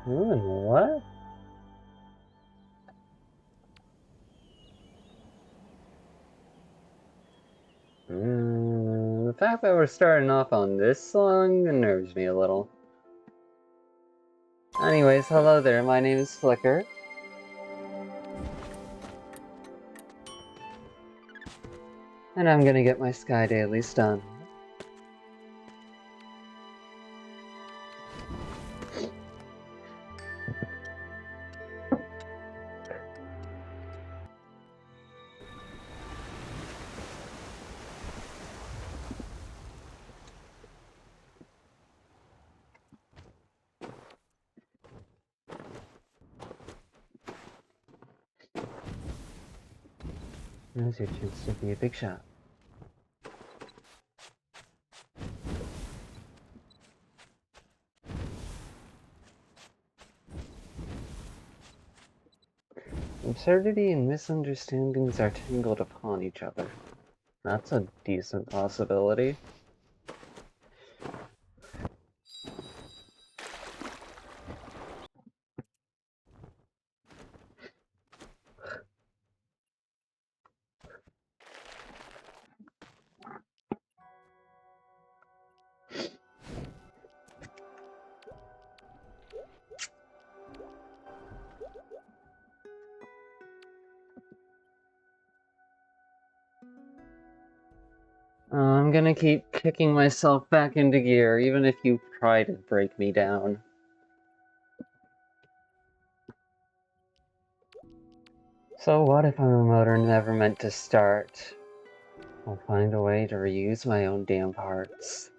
Doing what? The fact that we're starting off on this song unnerves me a little. Anyways, hello there, my name is Flicker. And I'm gonna get my Sky Dailies done. Now's your chance to be a big shot. Absurdity and misunderstandings are tangled upon each other. That's a decent possibility. I'm gonna keep kicking myself back into gear, even if you try to break me down. So what if I'm a motor never meant to start? I'll find a way to reuse my own damn parts.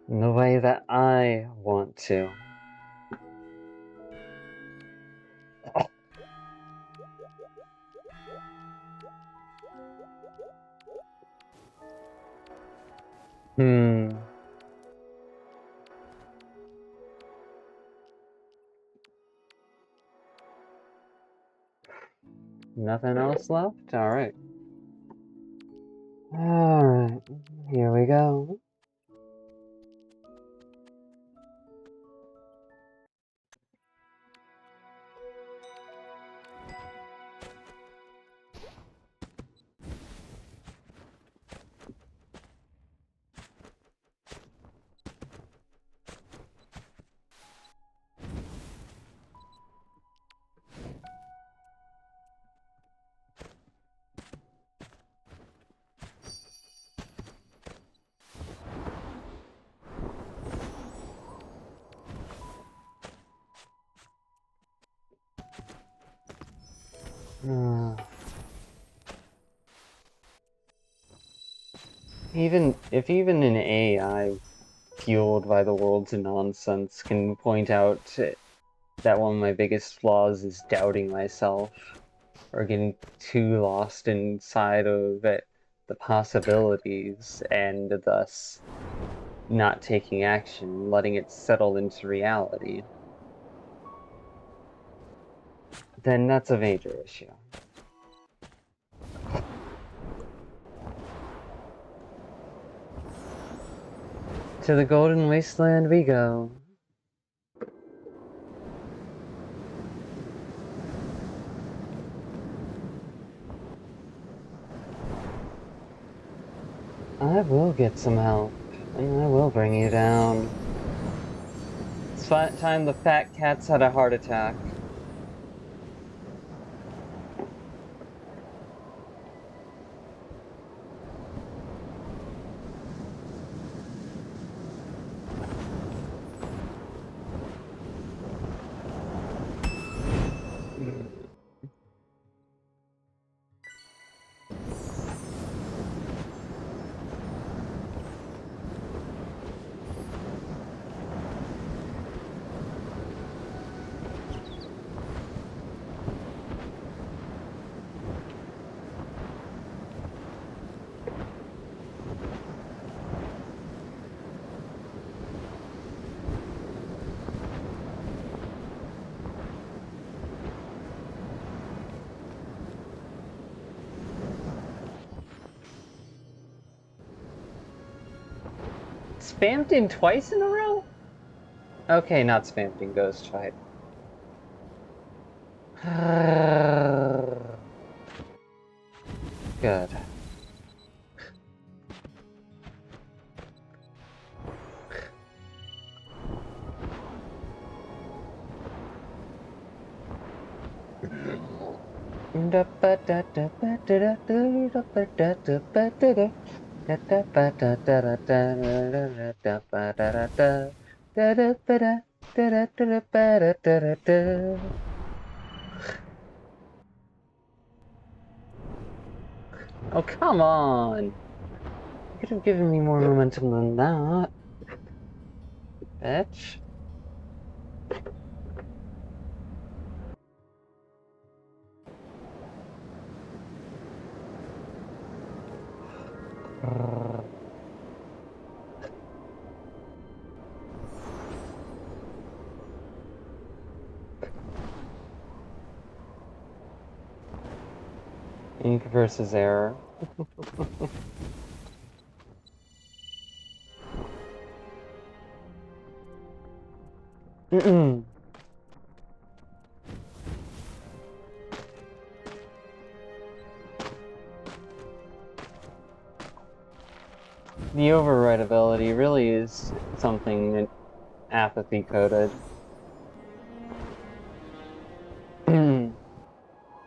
In the way that I want to. Nothing else left? Alright. Alright, here we go. Even an AI fueled by the world's nonsense can point out that one of my biggest flaws is doubting myself, or getting too lost inside of it, the possibilities, and thus not taking action, letting it settle into reality. Then that's a major issue. To the Golden Wasteland we go. I will get some help, and I will bring you down. It's time the fat cats had a heart attack. Spammed in twice in a row? Okay, not spammed in Ghost Fight. Good. Oh, come on! You could have given me more momentum than that. Bitch. Ink versus error. The override ability really is something apathy coded.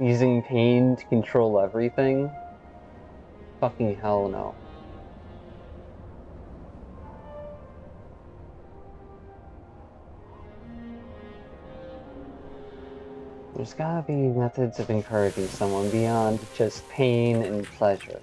Using pain to control everything? Fucking hell no. There's gotta be methods of encouraging someone beyond just pain and pleasure.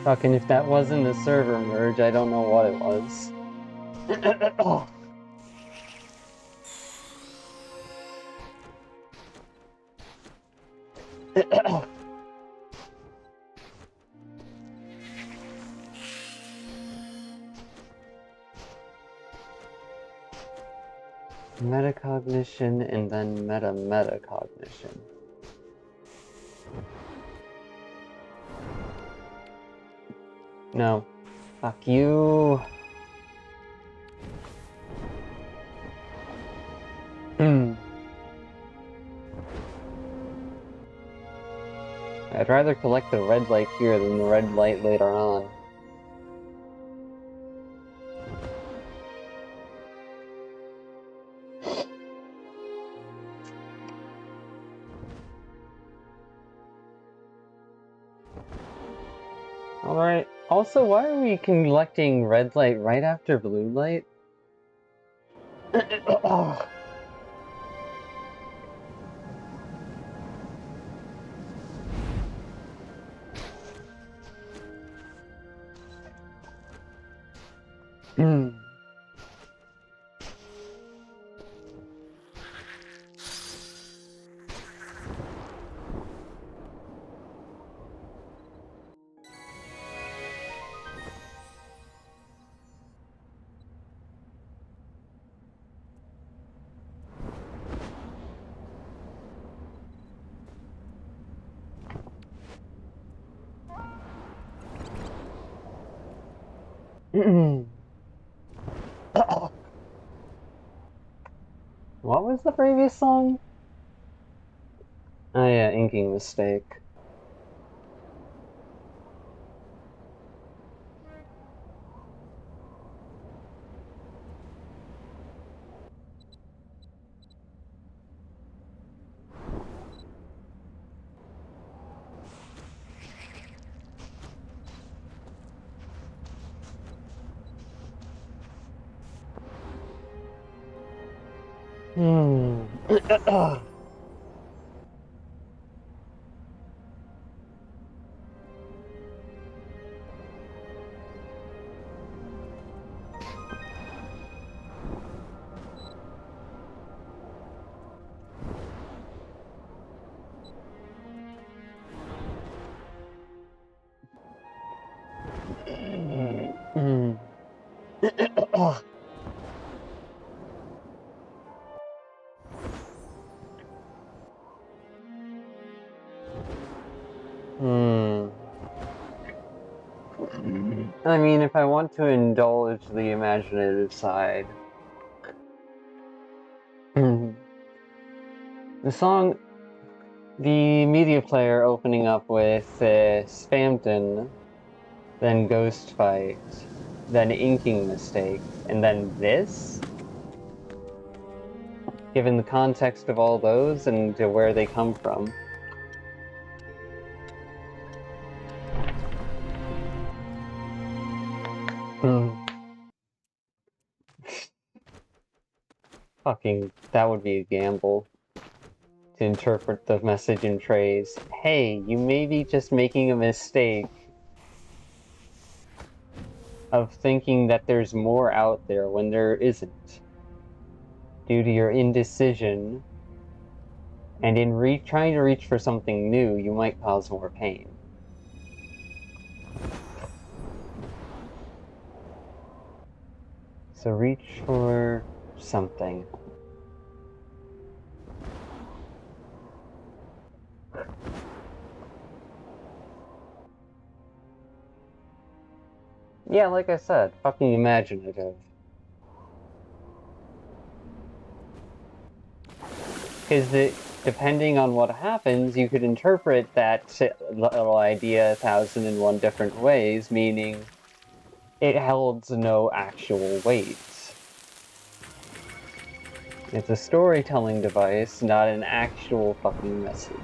Fucking if that wasn't a server merge, I don't know what it was. Metacognition and then meta-metacognition. No. Fuck you. I'd rather collect the red light here than the red light later on. Alright, also, why are we collecting red light right after blue light? What was the previous song? Oh yeah, inking mistake. I mean, if I want to indulge the imaginative side, the song, the media player opening up with Spamton, then Ghost Fight, then Inking Mistake, and then this? Given the context of all those and to where they come from. Fucking, that would be a gamble. To interpret the message in phrase, hey, you may be just making a mistake of thinking that there's more out there when there isn't. Due to your indecision, and in trying to reach for something new, you might cause more pain. So reach for something. Yeah, like I said, fucking imaginative. Because depending on what happens, you could interpret that little idea 1,001 different ways, meaning it holds no actual weight. It's a storytelling device, not an actual fucking message.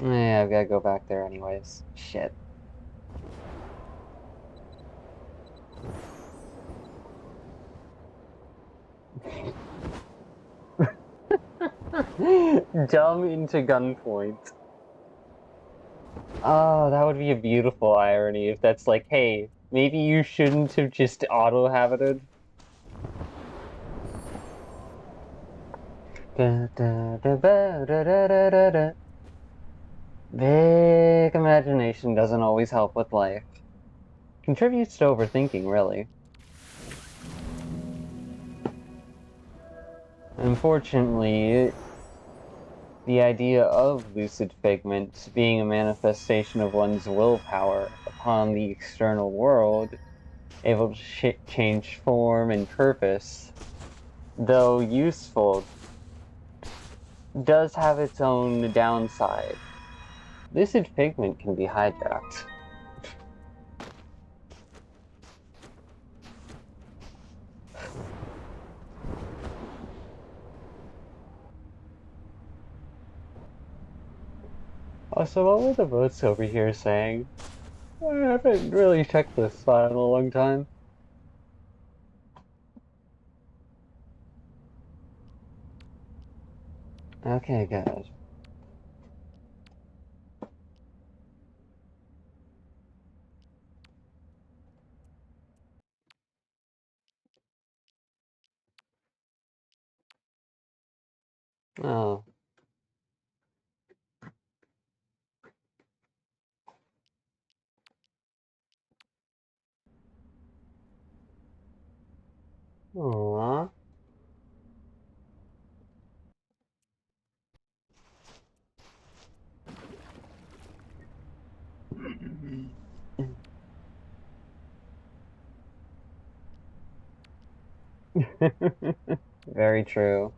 Yeah, I've gotta go back there anyways. Shit. Dumb into gunpoint. Oh, that would be a beautiful irony if that's like, hey, maybe you shouldn't have just auto-habited. Big imagination doesn't always help with life. Contributes to overthinking, really. Unfortunately, the idea of lucid figment being a manifestation of one's willpower upon the external world, able to change form and purpose, though useful, does have its own downside. Lucid figment can be hijacked. Also, what were the votes over here saying? I haven't really checked this spot in a long time. Okay, good. Oh. Aww. Very true.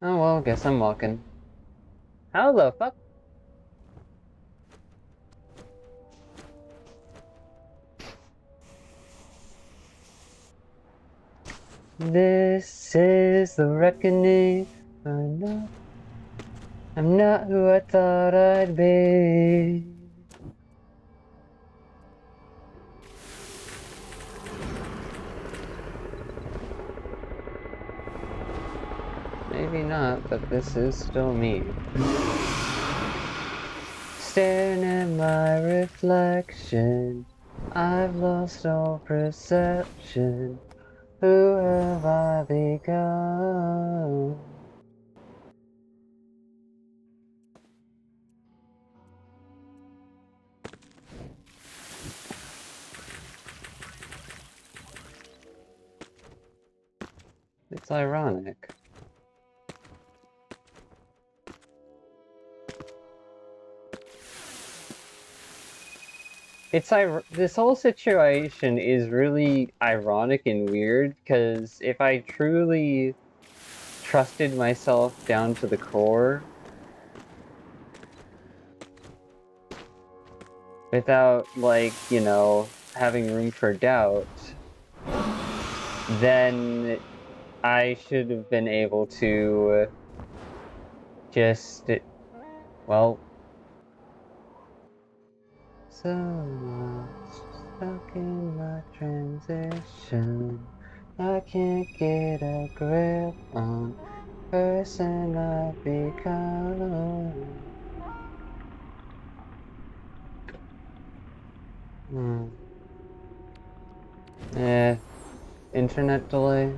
Oh well, guess I'm walking. How the fuck? This is the reckoning. I'm not who I thought I'd be. Maybe not, but this is still me. Staring at my reflection, I've lost all perception. Who have I become? It's ironic. This whole situation is really ironic and weird because if I truly trusted myself down to the core without, like, having room for doubt, then I should have been able to just, well, so much stuck in my transition. I can't get a grip on person I've become. Hmm. Internet delay.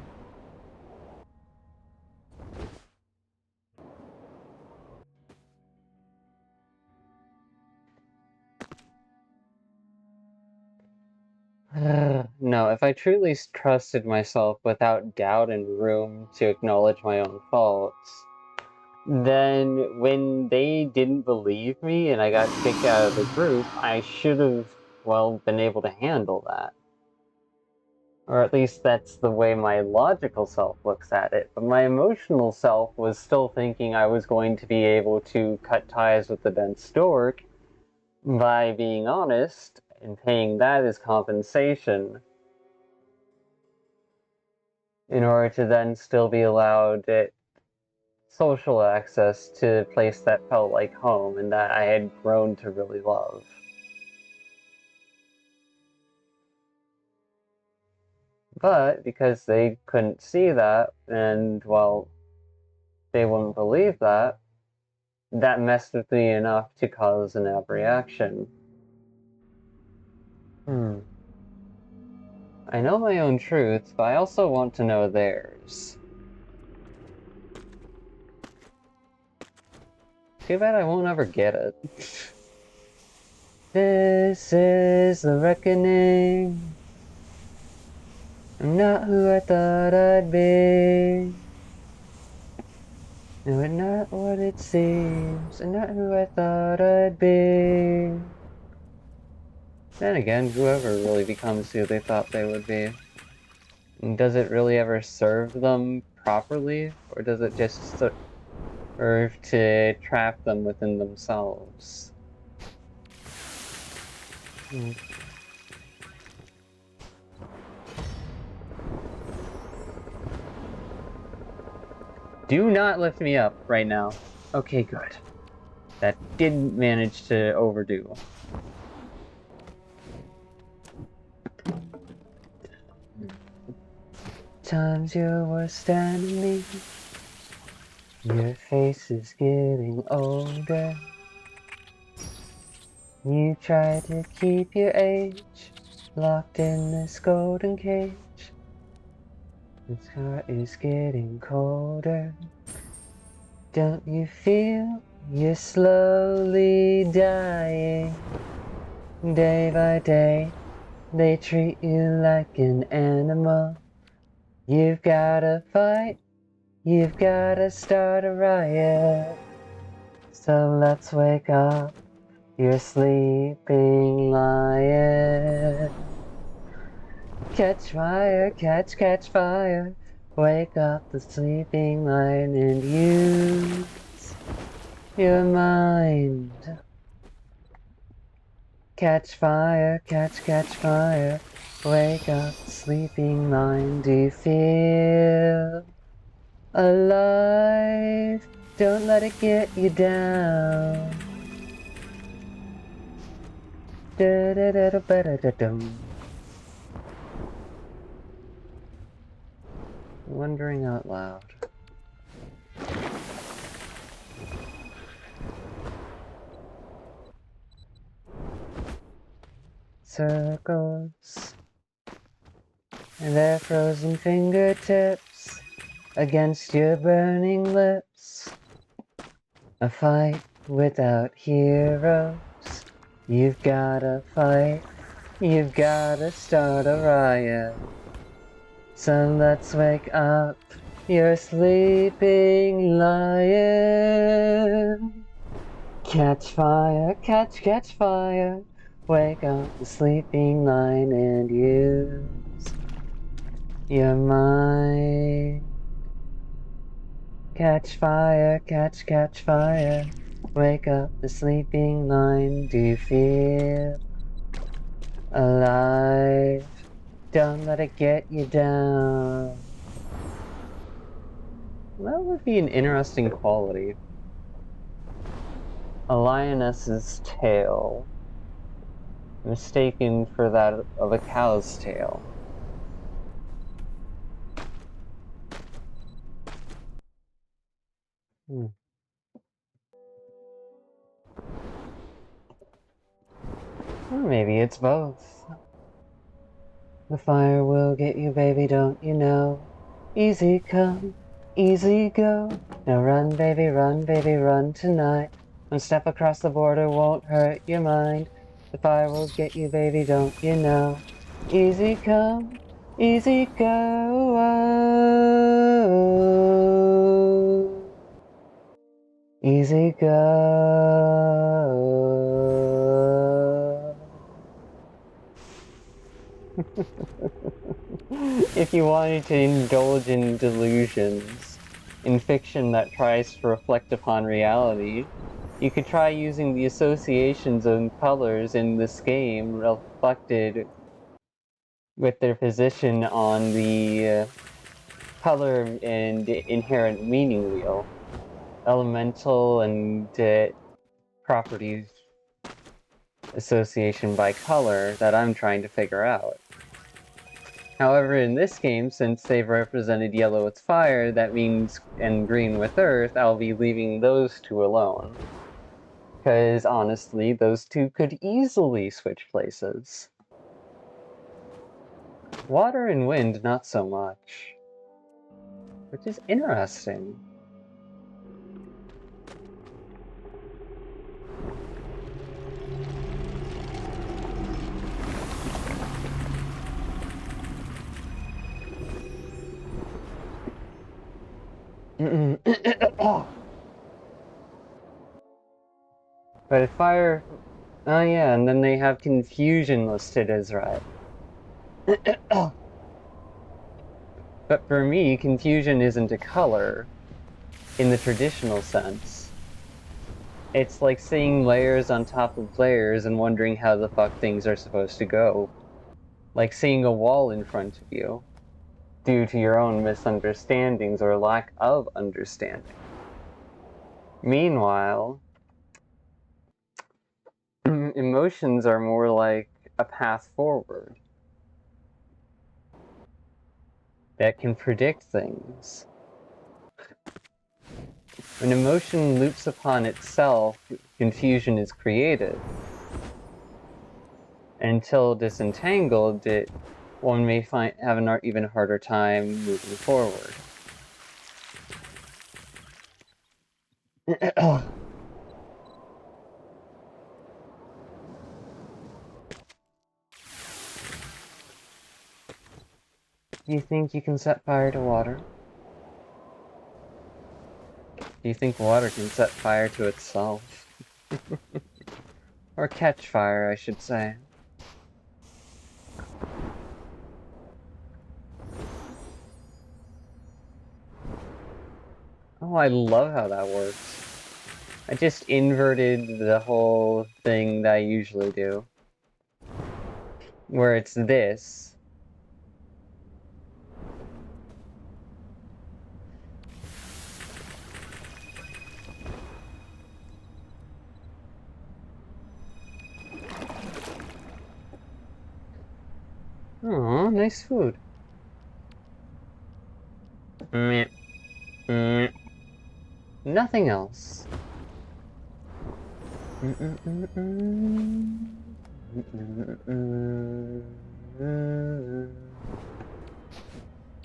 No, if I truly trusted myself without doubt and room to acknowledge my own faults, then when they didn't believe me and I got kicked out of the group, I should have, well, been able to handle that. Or at least that's the way my logical self looks at it. But my emotional self was still thinking I was going to be able to cut ties with the dense stork by being honest and paying that as compensation in order to then still be allowed social access to a place that felt like home and that I had grown to really love. But because they couldn't see that, and well, they wouldn't believe that, that messed with me enough to cause an abreaction. Hmm. I know my own truth, but I also want to know theirs. Too bad I won't ever get it. This is the reckoning. I'm not who I thought I'd be. No, I'm not what it seems. I'm not who I thought I'd be. Then again, whoever really becomes who they thought they would be. And does it really ever serve them properly? Or does it just serve to trap them within themselves? Do not lift me up right now. Okay, good. That didn't manage to overdo. Times your worst enemy. Your face is getting older. You try to keep your age locked in this golden cage. This heart is getting colder. Don't you feel you're slowly dying? Day by day, they treat you like an animal. You've gotta fight, you've gotta start a riot. So let's wake up, you're sleeping lion. Catch fire, catch fire. Wake up the sleeping lion and use your mind. Catch fire, catch fire. Wake up the sleeping lion. Do you feel alive? Don't let it get you down. Da-da-da-da-ba-da-da-dum. Wondering out loud. Circles and their frozen fingertips against your burning lips. A fight without heroes. You've gotta fight. You've gotta start a riot. So let's wake up your sleeping lion. Catch fire, catch fire. Wake up the sleeping lion and use your mind. Catch fire, catch fire. Wake up the sleeping lion. Do you feel alive? Don't let it get you down. That would be an interesting quality. A lioness's tail, mistaken for that of a cow's tail. Or maybe it's both. The fire will get you, baby, don't you know? Easy come, easy go. Now run, baby, run tonight. One step across the border won't hurt your mind. The fire will get you, baby, don't you know? Easy come, easy go. Easy go. If you wanted to indulge in delusions, in fiction that tries to reflect upon reality, you could try using the associations of colors in this game reflected with their position on the color and inherent meaning wheel. Elemental and properties association by color that I'm trying to figure out. However, in this game, since they've represented yellow with fire, that means, and green with earth, I'll be leaving those two alone. Because, honestly, those two could easily switch places. Water and wind, not so much. Which is interesting. But if fire... Oh yeah, and then they have confusion listed as red. But for me, confusion isn't a color in the traditional sense. It's like seeing layers on top of layers and wondering how the fuck things are supposed to go. Like seeing a wall in front of you due to your own misunderstandings or lack of understanding. Meanwhile, emotions are more like a path forward that can predict things. When emotion loops upon itself, confusion is created. Until disentangled, one may have an even harder time moving forward. You think you can set fire to water? Do you think water can set fire to itself? Or catch fire, I should say. Oh, I love how that works. I just inverted the whole thing that I usually do. Where it's this. Oh, nice food. Meh. Meh. Nothing else.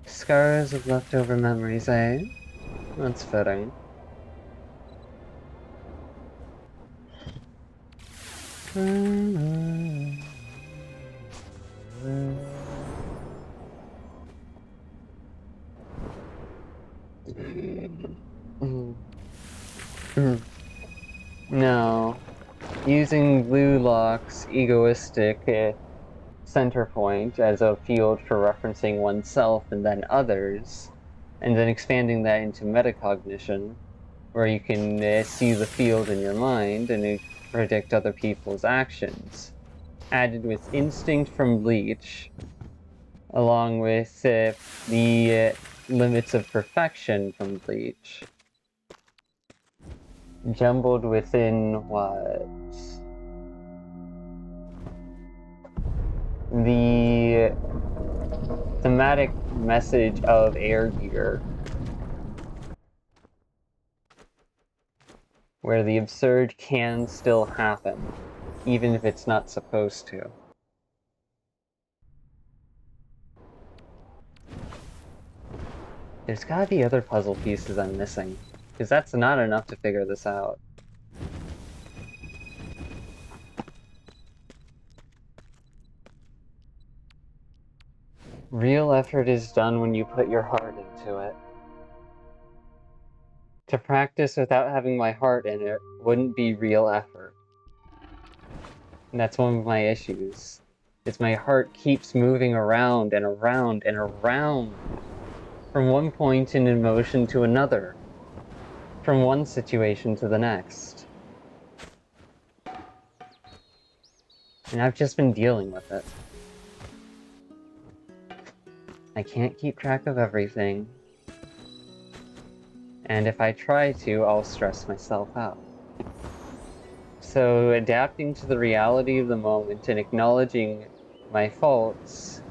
Scars of leftover memories, eh? That's fitting. No. Using Blue Lock's egoistic center point as a field for referencing oneself and then others, and then expanding that into metacognition, where you can see the field in your mind and predict other people's actions. Added with instinct from Bleach, along with the limits of perfection from Bleach. Jumbled within what? The thematic message of Air Gear, where the absurd can still happen, even if it's not supposed to. There's gotta be other puzzle pieces I'm missing, because that's not enough to figure this out. Real effort is done when you put your heart into it. To practice without having my heart in it wouldn't be real effort. And that's one of my issues. Is my heart keeps moving around and around and around. From one point in emotion to another. From one situation to the next. And I've just been dealing with it. I can't keep track of everything. And if I try to, I'll stress myself out. So adapting to the reality of the moment and acknowledging my faults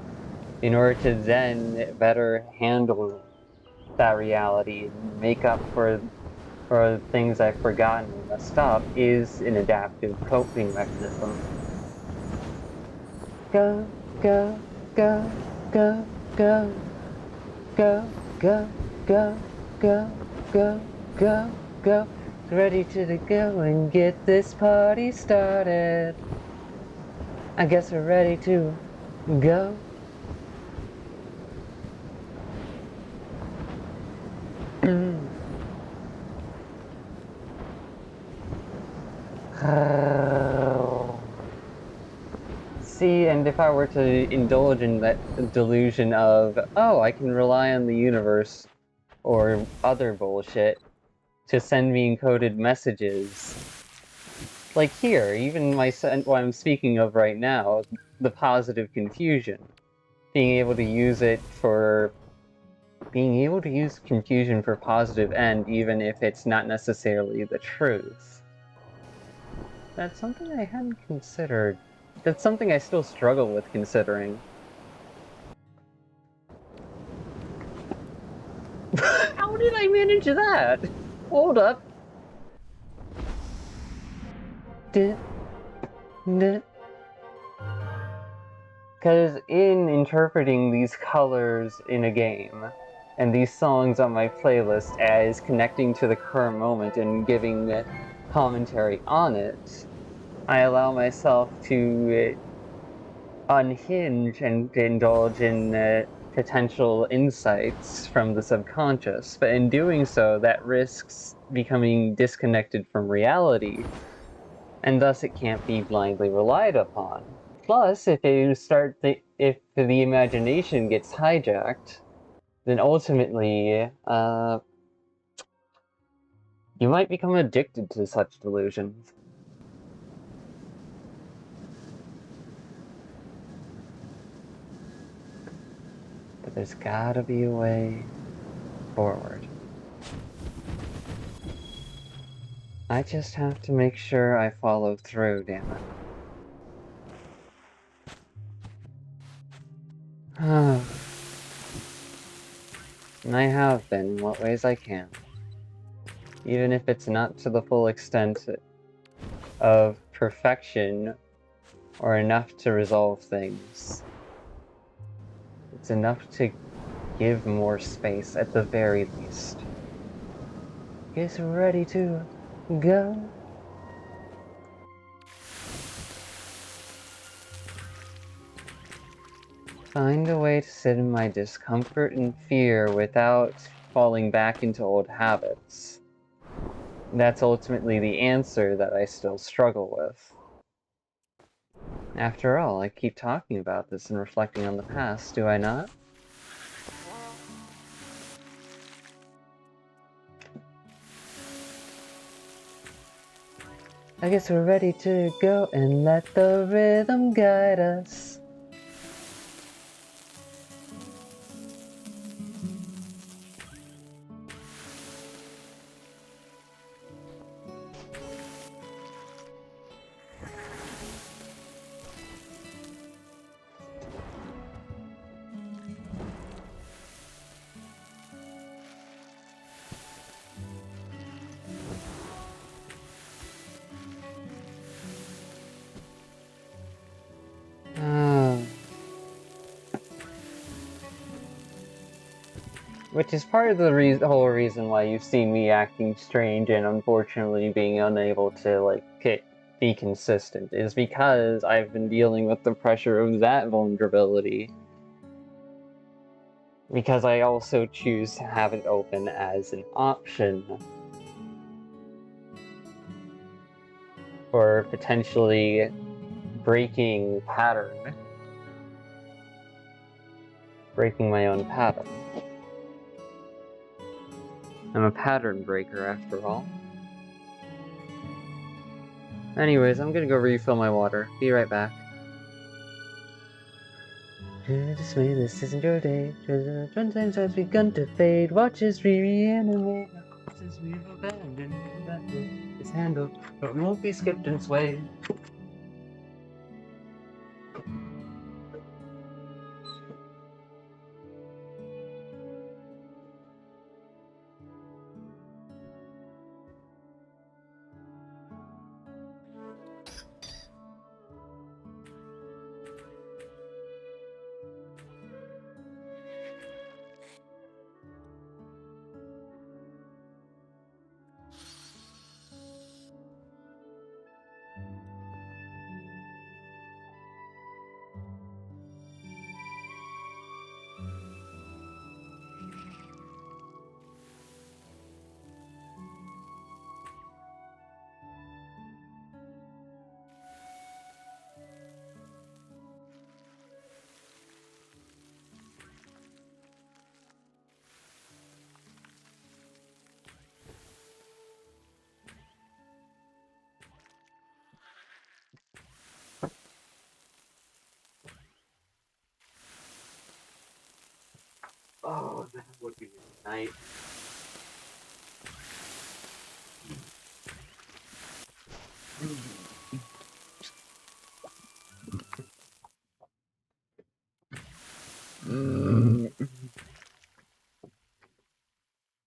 in order to then better handle that reality and make up for things I've forgotten and messed up is an adaptive coping mechanism. Go, go, go, go, go, go, go, go, go, go, go, go. Ready to go and get this party started. I guess we're ready to go. See, and if I were to indulge in that delusion of, oh, I can rely on the universe or other bullshit to send me encoded messages. Like here, even what I'm speaking of right now, the positive confusion. Being able to use confusion for positive end, even if it's not necessarily the truth. That's something I hadn't considered. That's something I still struggle with considering. How did I manage that? Hold up. Because in interpreting these colors in a game, and these songs on my playlist as connecting to the current moment and giving commentary on it, I allow myself to unhinge and indulge in potential insights from the subconscious. But in doing so, that risks becoming disconnected from reality, and thus it can't be blindly relied upon. Plus, if the imagination gets hijacked, then ultimately, you might become addicted to such delusions. But there's gotta be a way forward. I just have to make sure I follow through, damn it. And I have been in what ways I can. Even if it's not to the full extent of perfection or enough to resolve things. It's enough to give more space at the very least. Guess we're ready to go. Find a way to sit in my discomfort and fear without falling back into old habits. That's ultimately the answer that I still struggle with. After all, I keep talking about this and reflecting on the past, do I not? I guess we're ready to go and let the rhythm guide us. Which is part of the whole reason why you've seen me acting strange and unfortunately being unable to, be consistent, is because I've been dealing with the pressure of that vulnerability. Because I also choose to have it open as an option for potentially breaking my own pattern. I'm a pattern breaker after all. Anyways, I'm gonna go refill my water. Be right back. Dismay, this isn't your day. Fun times has begun to fade. Watch as we reanimate. Since we've abandoned that is handled, but won't be skipped and swayed. Night.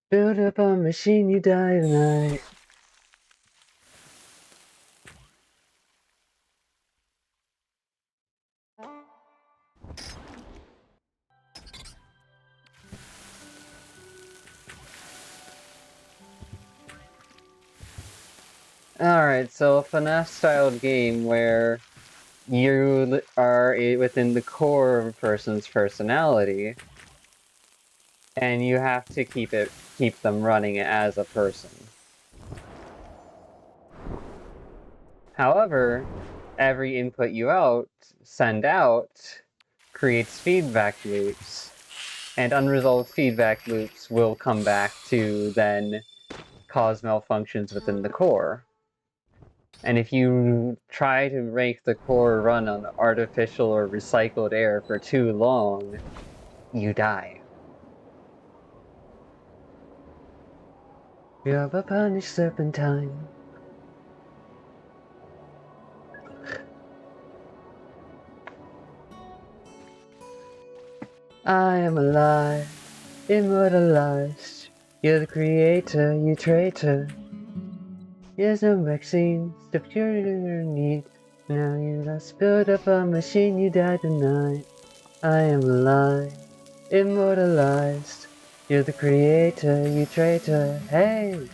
Build up a machine, you die tonight. Alright, so a FNAF-styled game where you are within the core of a person's personality, and you have to keep them running as a person. However, every input you send out creates feedback loops, and unresolved feedback loops will come back to then cause malfunctions within the core. And if you try to make the core run on artificial or recycled air for too long, you die. You're a punished serpentine. I am alive, immortalized. You're the creator, you traitor. There's no vaccine to cure your need. Now you just build up a machine, you die tonight. I am alive, immortalized. You're the creator, you traitor. Hey,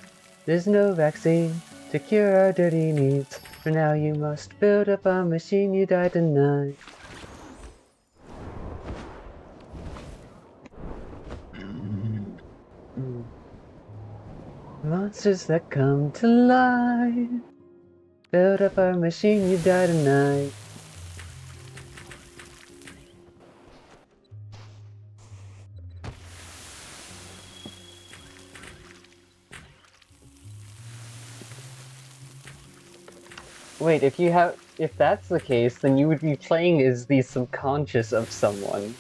there's no vaccine to cure our dirty needs. For now you must build up a machine, you die tonight. Monsters that come to life. Build up our machine, you die tonight. Wait, if that's the case, then you would be playing as the subconscious of someone,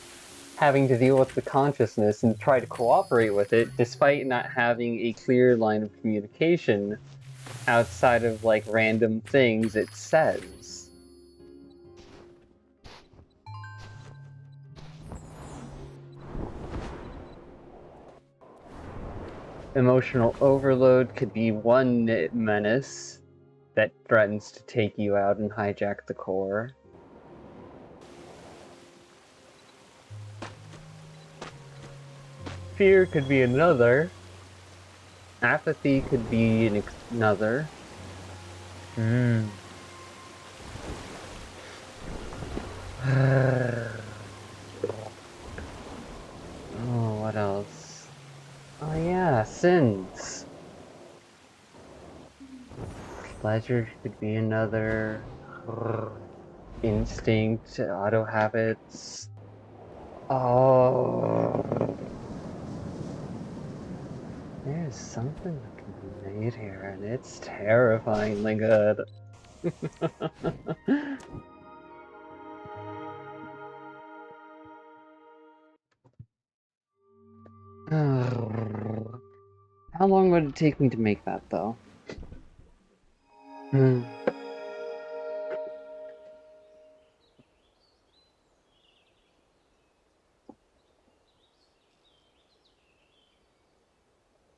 having to deal with the consciousness and try to cooperate with it, despite not having a clear line of communication outside of, like, random things it says. Emotional overload could be one menace that threatens to take you out and hijack the core. Fear could be another. Apathy could be another. Oh, what else? Oh yeah, sins. Pleasure could be another. Instinct, auto habits. Oh. There's something that can be made here, and it's terrifyingly good. How long would it take me to make that, though?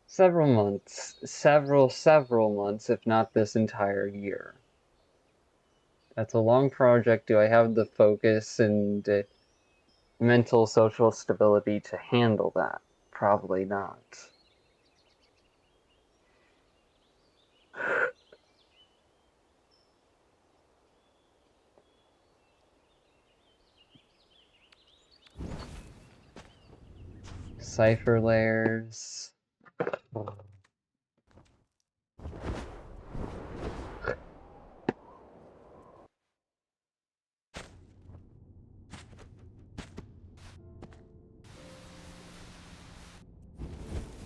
Several months. Several months, if not this entire year. That's a long project. Do I have the focus and mental social stability to handle that? Probably not. Cipher layers.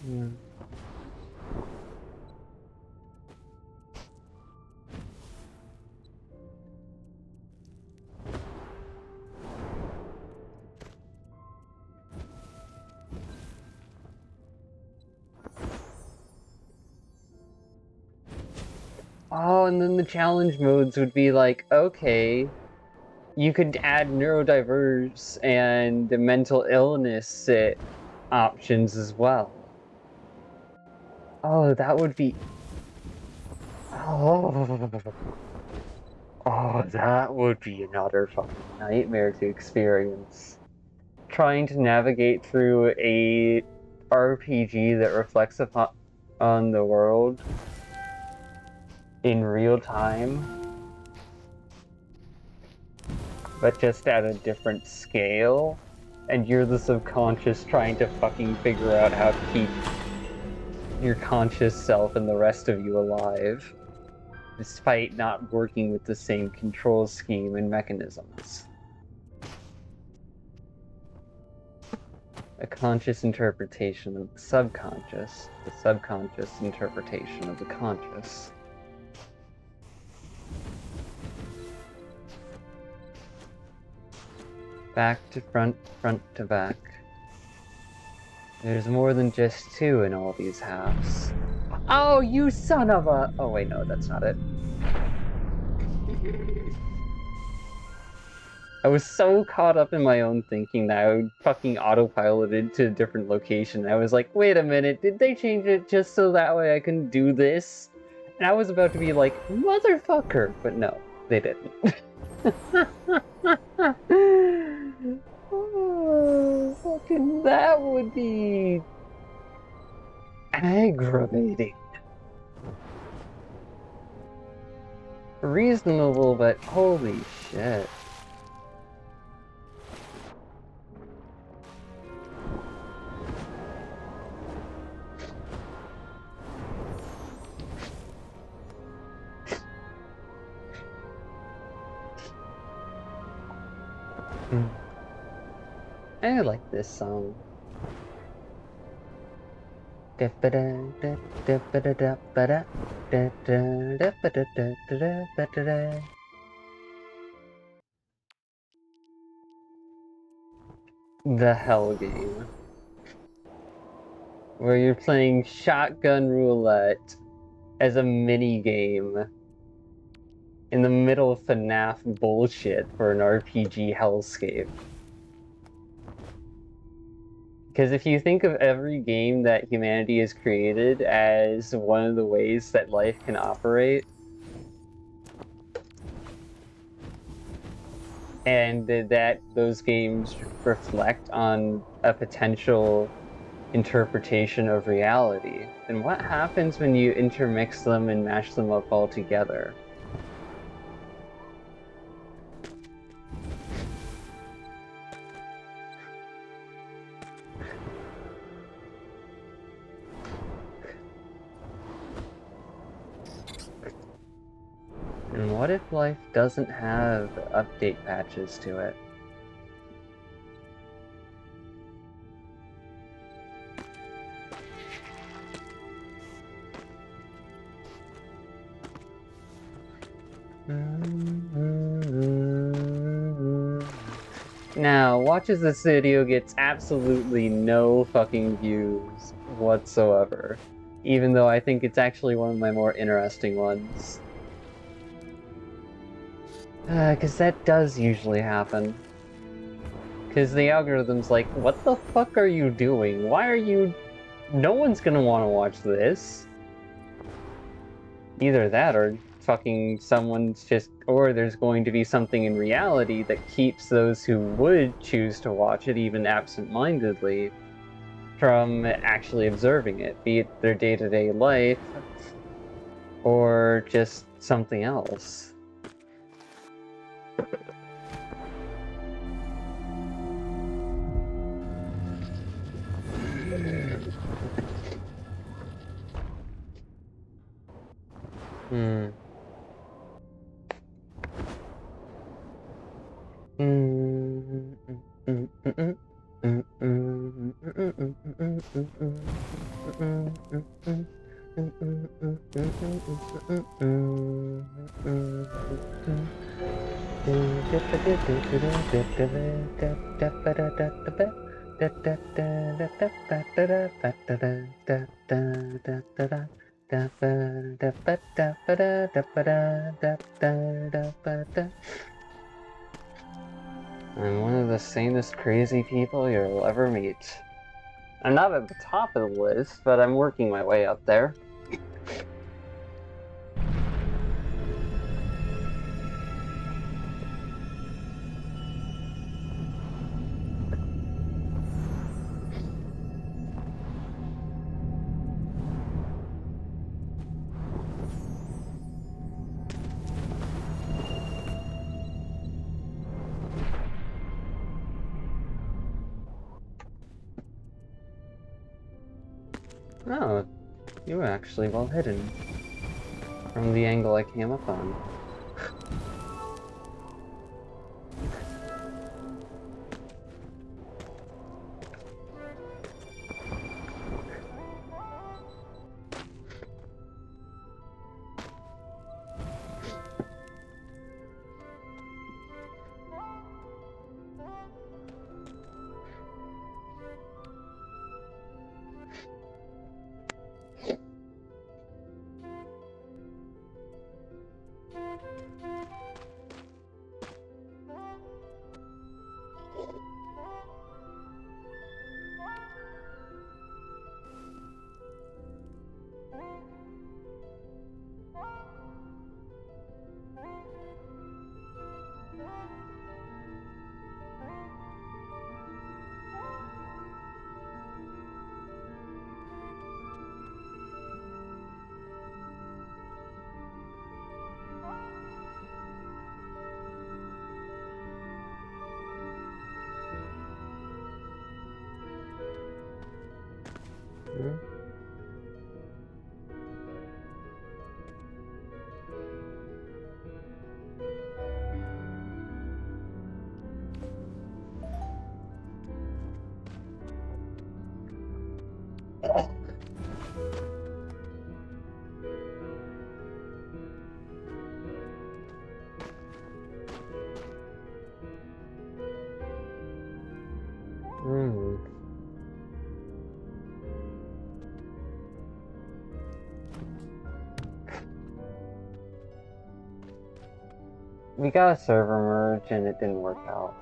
Yeah. Oh, and then the challenge modes would be like, okay, you could add neurodiverse and mental illness options as well. Oh, that would be... Oh, that would be another fucking nightmare to experience. Trying to navigate through a RPG that reflects upon on the world in real time, but just at a different scale, and you're the subconscious trying to fucking figure out how to keep your conscious self and the rest of you alive, despite not working with the same control scheme and mechanisms. A conscious interpretation of the subconscious interpretation of the conscious. Back to front, front to back. There's more than just two in all these halves. Oh, you son of a... Oh wait, no, that's not it. I was so caught up in my own thinking that I fucking autopiloted to a different location. I was like, wait a minute, did they change it just so that way I can do this? And I was about to be like, motherfucker! But no, they didn't. Oh, fucking that would be... aggravating. Reasonable, but holy shit. I like this song. The Hell game. Where you're playing shotgun roulette as a mini game in the middle of FNAF bullshit for an RPG hellscape. Because if you think of every game that humanity has created as one of the ways that life can operate, and that those games reflect on a potential interpretation of reality, then what happens when you intermix them and mash them up all together? And what if life doesn't have update patches to it? Now, watch as this video gets absolutely no fucking views whatsoever, even though I think it's actually one of my more interesting ones. Because that does usually happen. Because the algorithm's like, what the fuck are you doing? Why are you... No one's gonna want to watch this. Either that or fucking someone's just... Or there's going to be something in reality that keeps those who would choose to watch it, even absent-mindedly, from actually observing it, be it their day-to-day life, or just something else. I'm one of the sanest crazy people you'll ever meet. I'm not at the top of the list, but I'm working my way up there. Oh, you were actually well hidden from the angle I came up on. We got a server merge and it didn't work out.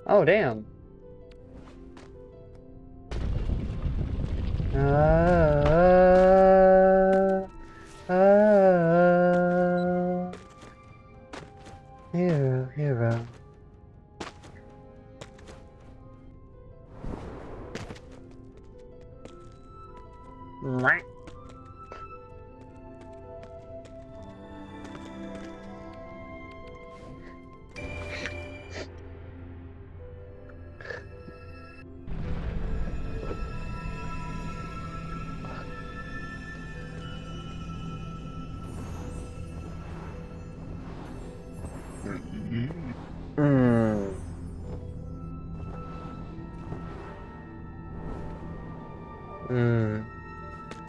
Oh, damn. Hero.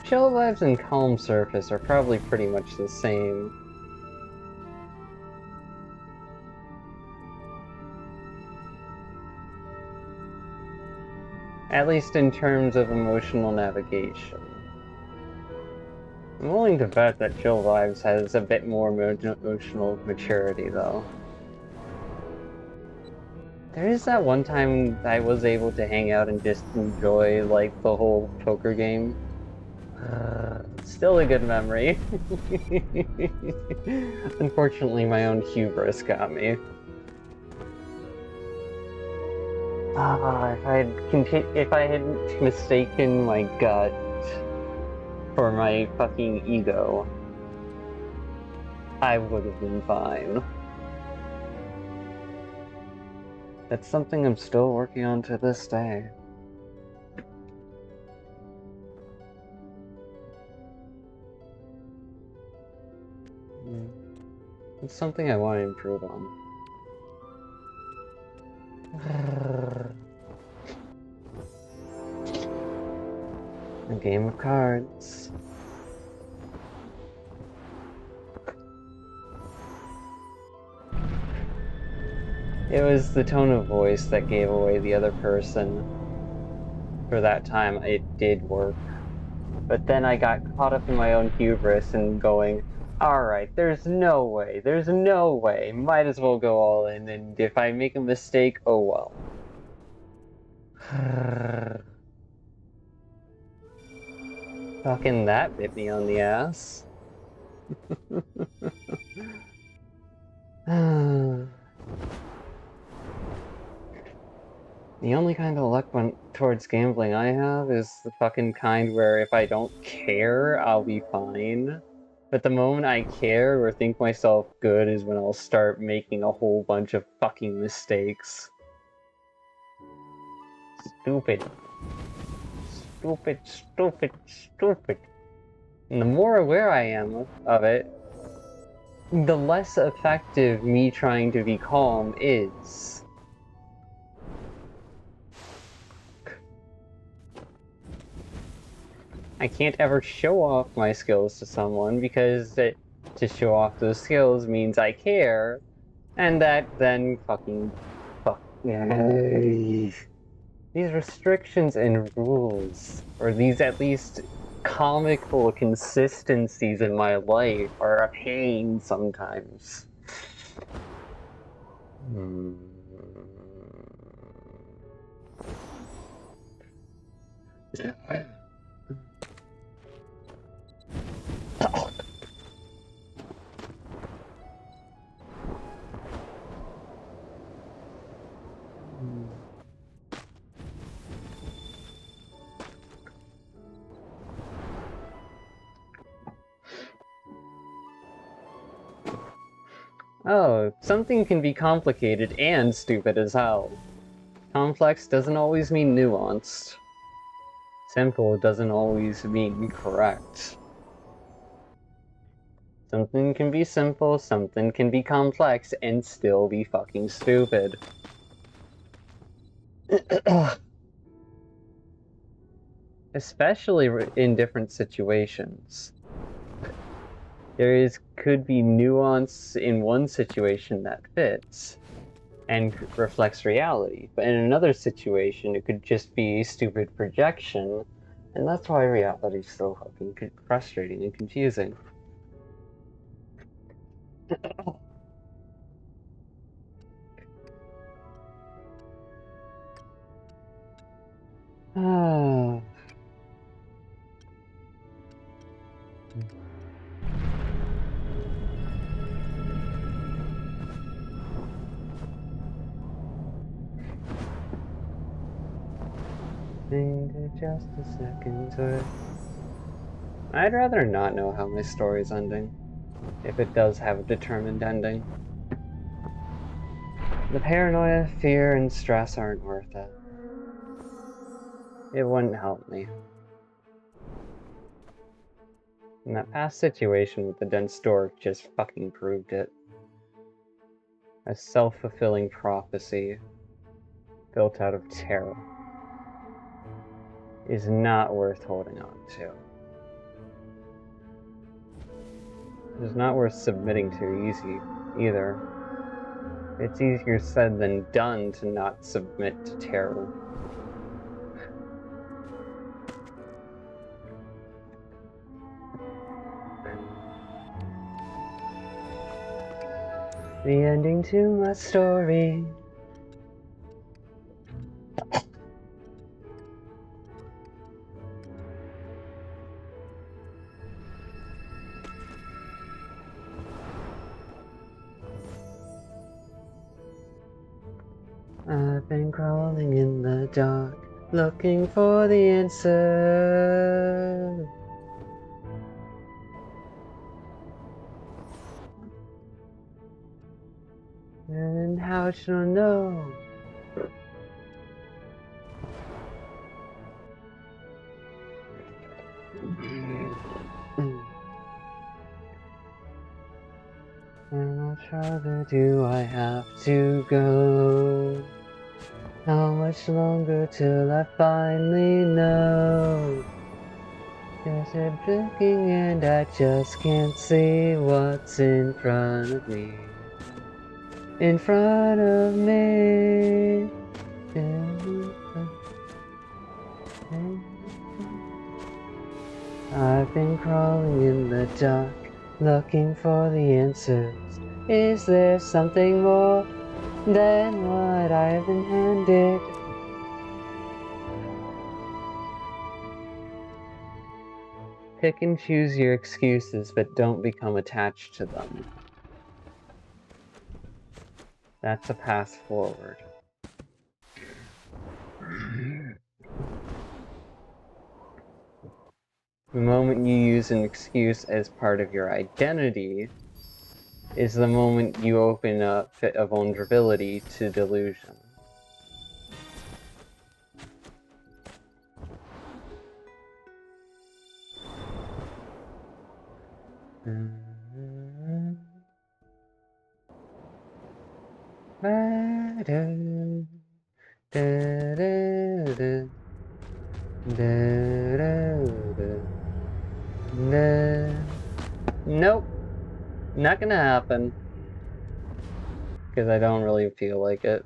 Chill vibes and calm surface are probably pretty much the same. At least in terms of emotional navigation. I'm willing to bet that Chill Vibes has a bit more emotional maturity, though. There is that one time I was able to hang out and just enjoy, like, the whole poker game. Still a good memory. Unfortunately, my own hubris got me. If I had mistaken my gut for my fucking ego, I would have been fine. That's something I'm still working on to this day. What's something I want to improve on? A game of cards. It was the tone of voice that gave away the other person. For that time, it did work. But then I got caught up in my own hubris and going, alright, there's no way, might as well go all in, and if I make a mistake, oh well. Fucking that bit me on the ass. The only kind of luck towards gambling I have is the fucking kind where if I don't care, I'll be fine. But the moment I care or think myself good is when I'll start making a whole bunch of fucking mistakes. Stupid. Stupid, stupid, stupid. And the more aware I am of it, the less effective me trying to be calm is. I can't ever show off my skills to someone because to show off those skills means I care, and that then fuck. These restrictions and rules, or these at least comical consistencies in my life, are a pain sometimes. Oh, something can be complicated and stupid as hell. Complex doesn't always mean nuanced. Simple doesn't always mean correct. Something can be simple, something can be complex, and still be fucking stupid. Especially in different situations. Could be nuance in one situation that fits and reflects reality, but in another situation it could just be stupid projection, and that's why reality is so fucking frustrating and confusing. Just a second worth. I'd rather not know how my story's ending, if it does have a determined ending. The paranoia, fear, and stress aren't worth it. It wouldn't help me. And that past situation with the dense dork just fucking proved it. A self-fulfilling prophecy built out of terror is not worth holding on to. It's not worth submitting to either. It's easier said than done to not submit to terror. The ending to my story. I've been crawling in the dark, looking for the answer. And how should I know? And I'll farther do I have to go? How much longer till I finally know? There's a blinking and I just can't see what's in front of me. In front of me. I've been crawling in the dark, looking for the answers. Is there something more than what I've been handed? Pick and choose your excuses, but don't become attached to them. That's a path forward. The moment you use an excuse as part of your identity is the moment you open up a vulnerability to delusion. Nope, not gonna happen. Because I don't really feel like it.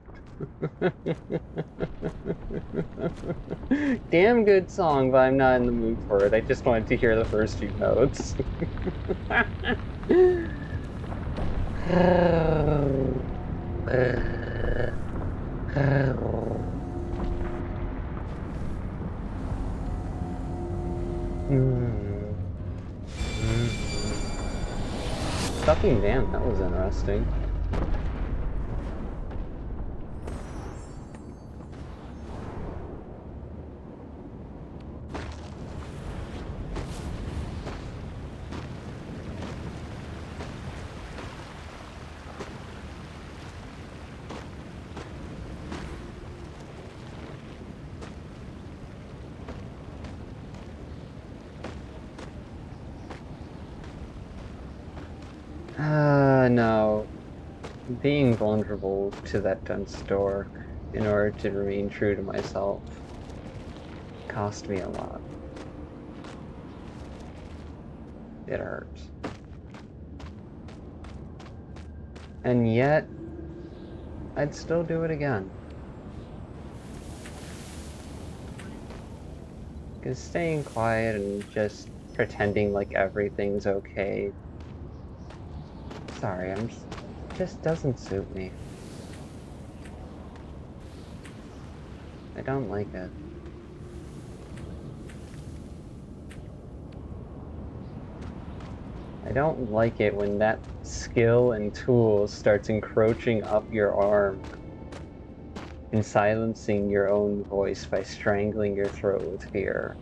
Damn good song, but I'm not in the mood for it. I just wanted to hear the first few notes. Fucking damn, that was interesting. No. Being vulnerable to that dunce door in order to remain true to myself cost me a lot. It hurts. And yet, I'd still do it again. Because staying quiet and just pretending like everything's okay, sorry, just doesn't suit me. I don't like it. I don't like it when that skill and tool starts encroaching up your arm and silencing your own voice by strangling your throat with fear.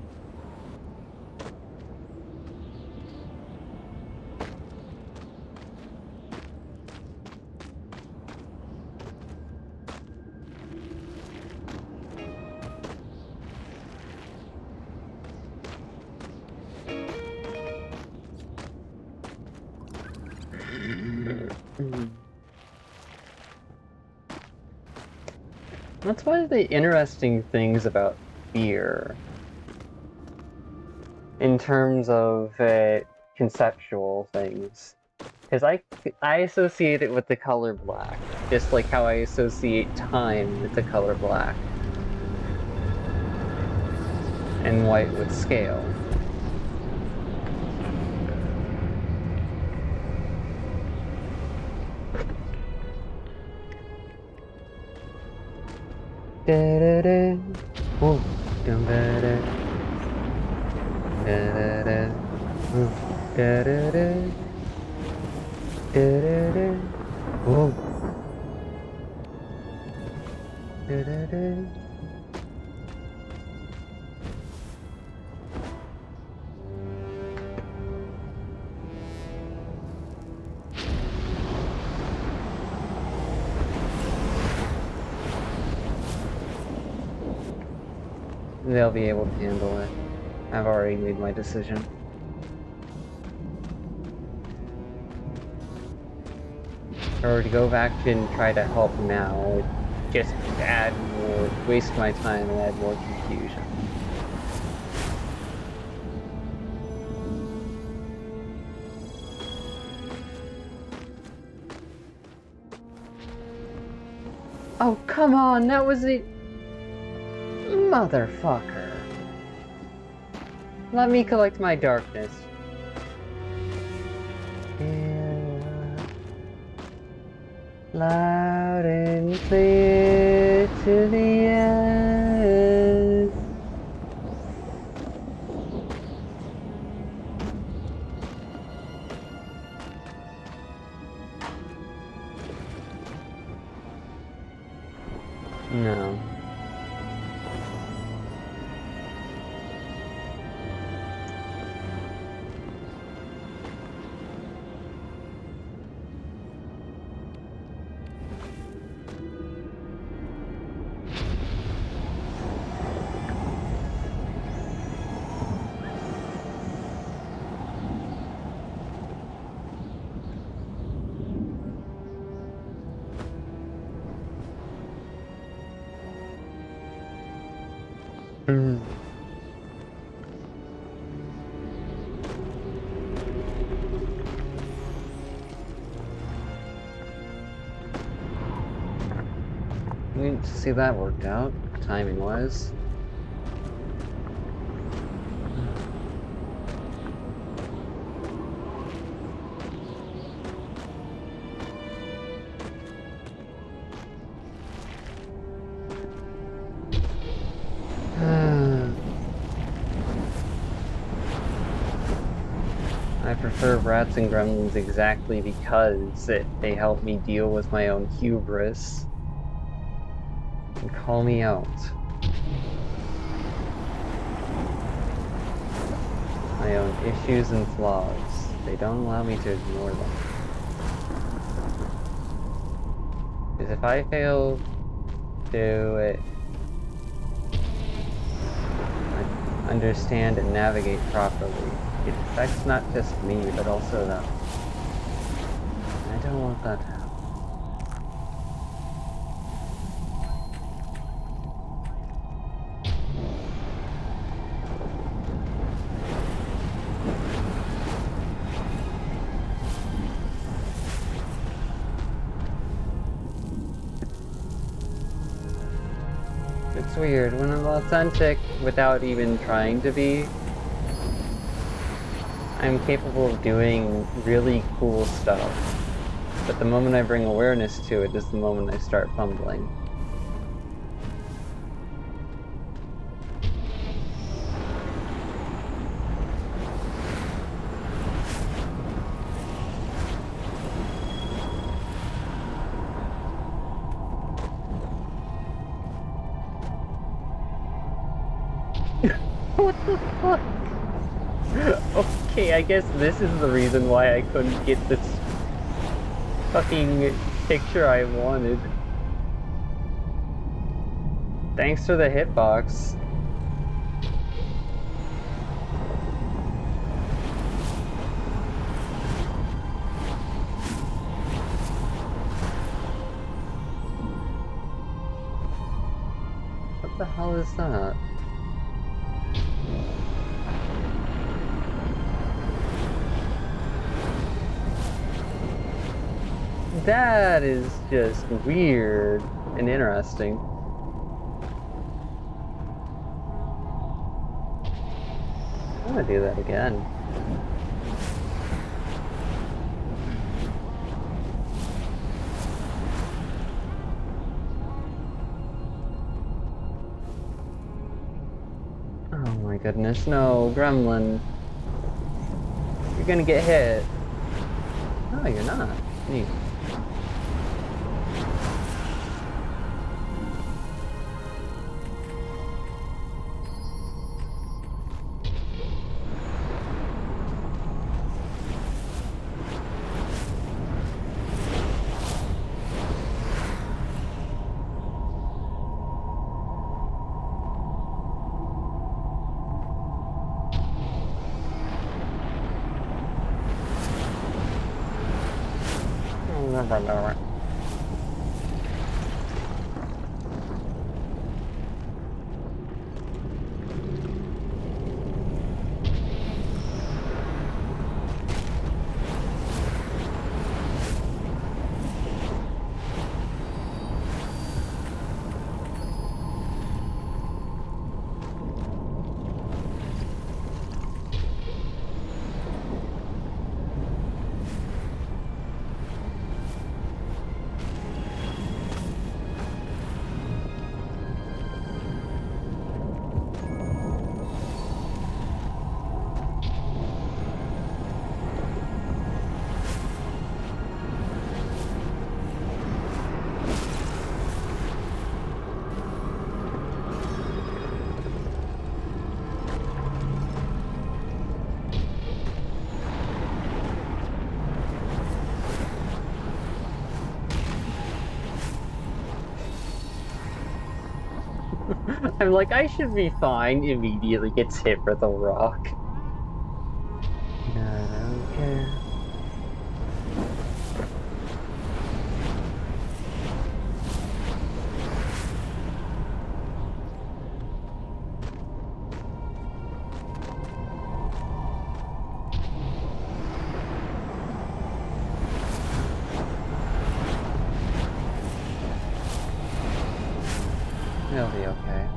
That's one of the interesting things about fear in terms of conceptual things. Because I associate it with the color black, just like how I associate time with the color black. And white with scale. Da-da-da. Whoa. Da-da-da. Da-da-da. Da-da-da. Da-da-da. Whoa. Da-da-da. They'll be able to handle it. I've already made my decision. or to go back and try to help now would just add more, waste my time and add more confusion. Oh, come on, that was a... Motherfucker. Let me collect my darkness. Loud and clear to the end. No. We didn't see that worked out, timing-wise. I prefer rats and gremlins exactly because they help me deal with my own hubris. And call me out. My own issues and flaws. They don't allow me to ignore them. Because if I fail to understand and navigate properly, it affects not just me, but also them. I don't want that to happen. It's weird, when I'm authentic without even trying to be, I'm capable of doing really cool stuff. But the moment I bring awareness to it is the moment I start fumbling. What the fuck? Okay, I guess this is the reason why I couldn't get this fucking picture I wanted. Thanks for the hitbox. What the hell is that? That is just weird and interesting. I want to do that again. Oh my goodness, no, gremlin. You're gonna get hit. No, you're not. Neat. I'm like, I should be fine. Immediately gets hit with a rock. I don't care. It'll be okay.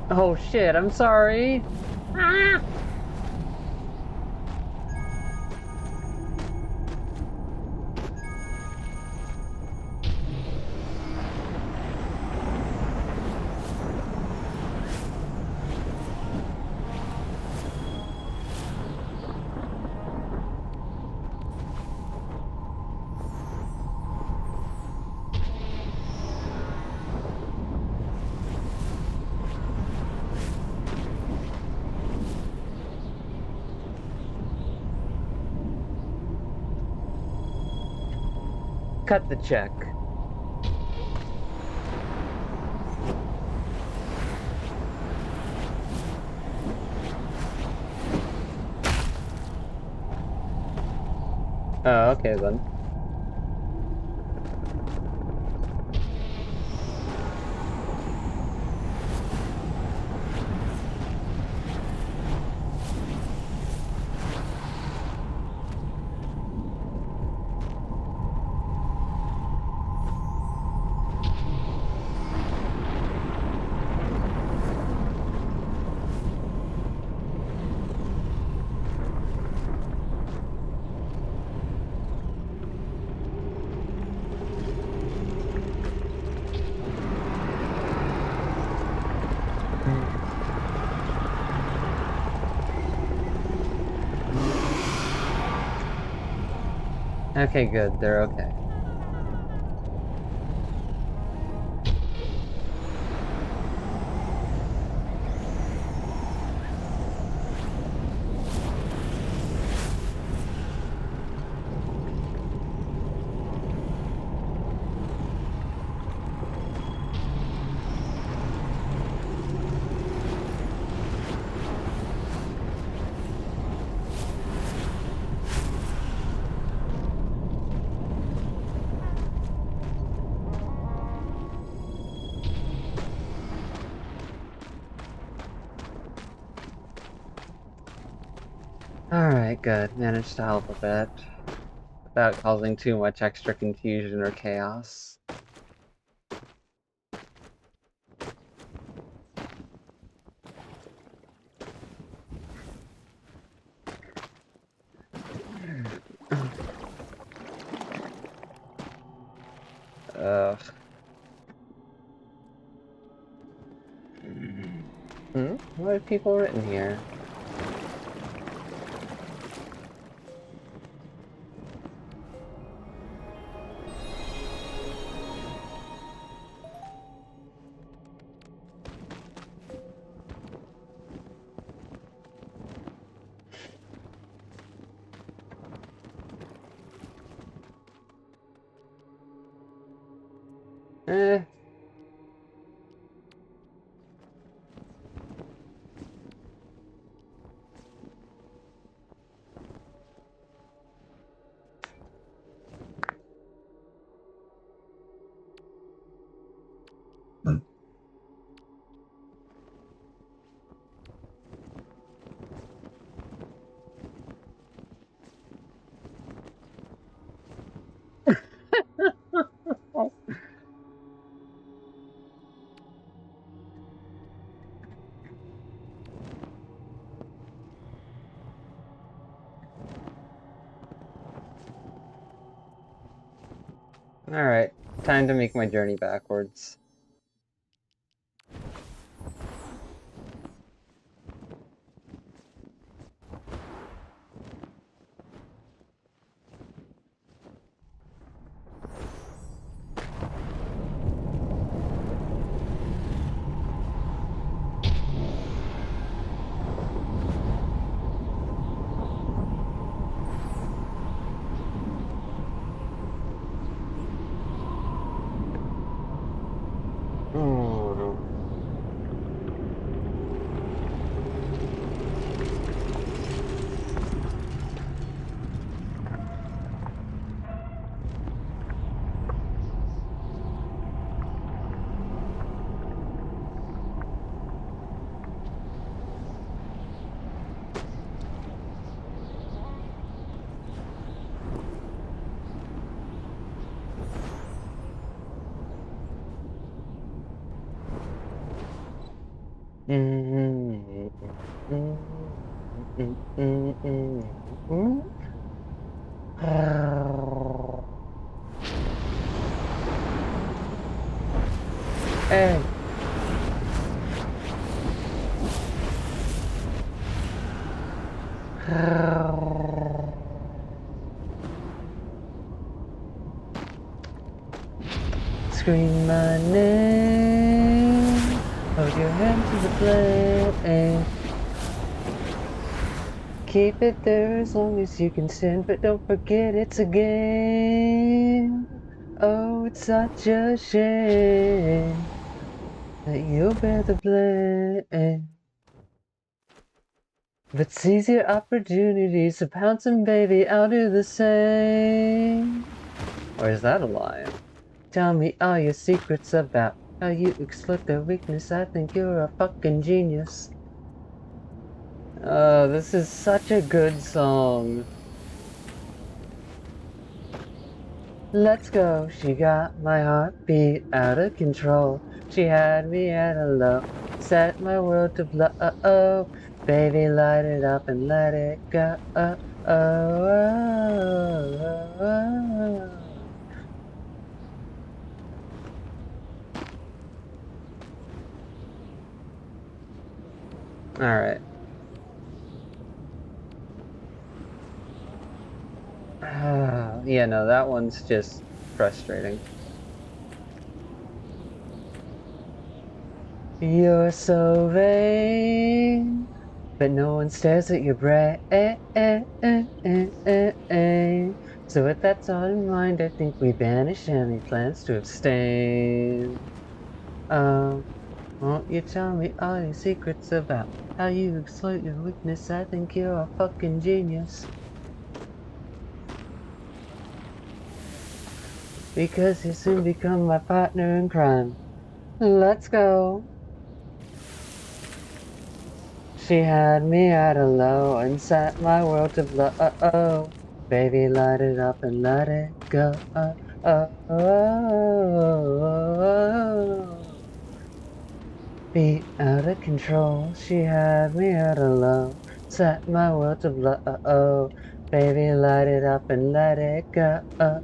Oh shit, I'm sorry. Ah! Cut the check. Oh, okay then. Okay, good. They're okay. Alright, good. Managed to help a bit. Without causing too much extra confusion or chaos. Ugh. What have people written here? Eh. Alright, time to make my journey backwards. Oh. Hey. Scream my name, hold your hand to the flame. Keep it there as long as you can stand, but don't forget it's a game. Oh, it's such a shame that you'll bear the blame. But seize your opportunities to pounce and baby, I'll do the same. Or is that a lie? Tell me all your secrets about how you exploit their weakness. I think you're a fucking genius. Oh, this is such a good song. Let's go. She got my heartbeat out of control. She had me at a low, set my world to blow. Oh, baby, light it up and let it go. Oh, oh, oh, oh. All right. Yeah, no, that one's just frustrating. You're so vain, but no one stares at your brain. So with that thought in mind, I think we banish any plans to abstain. Won't you tell me all your secrets about how you exploit your weakness? I think you're a fucking genius. Because you soon become my partner in crime. Let's go. She had me at a low and set my world to blow. Oh, baby, light it up and let it go. Oh. Beat out of control. She had me at a low, set my world to blow. Oh, baby, light it up and let it go. Oh.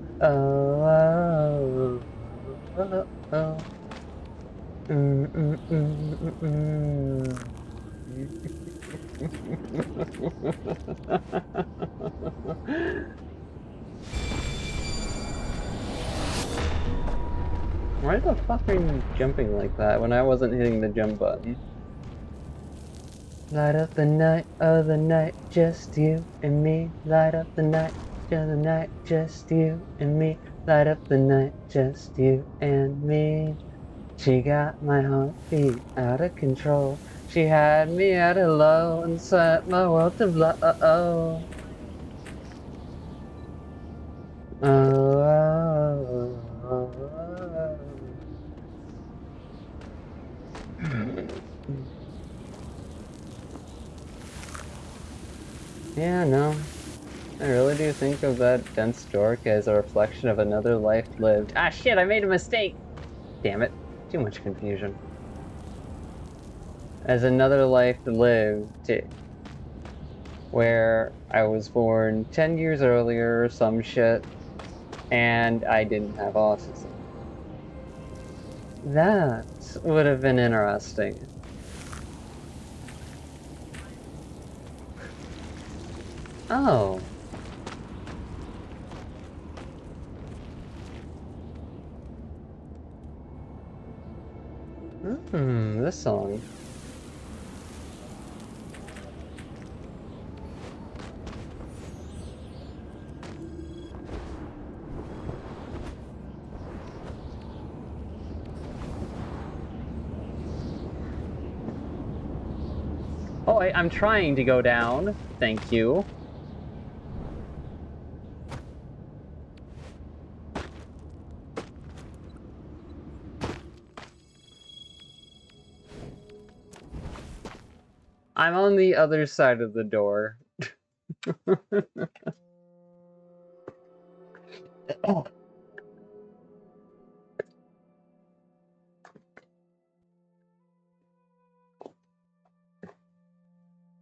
Why the fuck are you jumping like that when I wasn't hitting the jump button? Light up the night, oh the night, just you and me. Light up the night, just you and me. Light up the night, just you and me. She got my heartbeat out of control. She had me at a low and set my world to blow. Oh, oh, oh, oh. Yeah, no. I really do think of that dense dork as a reflection of another life lived. Ah, shit, I made a mistake! Damn it. Too much confusion. As another life lived, where I was born 10 years earlier or some shit, and I didn't have autism. That would have been interesting. Oh. This song. Oh, I'm trying to go down. Thank you. I'm on the other side of the door.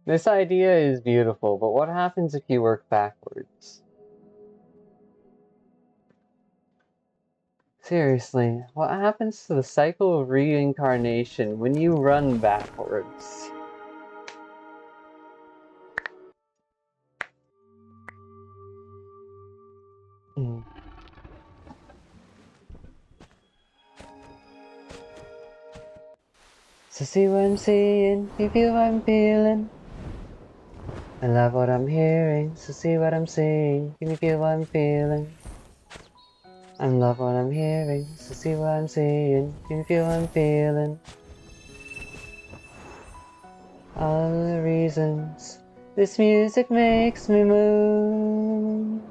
This idea is beautiful, but what happens if you work backwards? Seriously, what happens to the cycle of reincarnation when you run backwards? So see what I'm seeing, you feel what I'm feeling. I love what I'm hearing, so see what I'm seeing, can you feel what I'm feeling? I love what I'm hearing, so see what I'm seeing, can you feel what I'm feeling? All the reasons this music makes me move.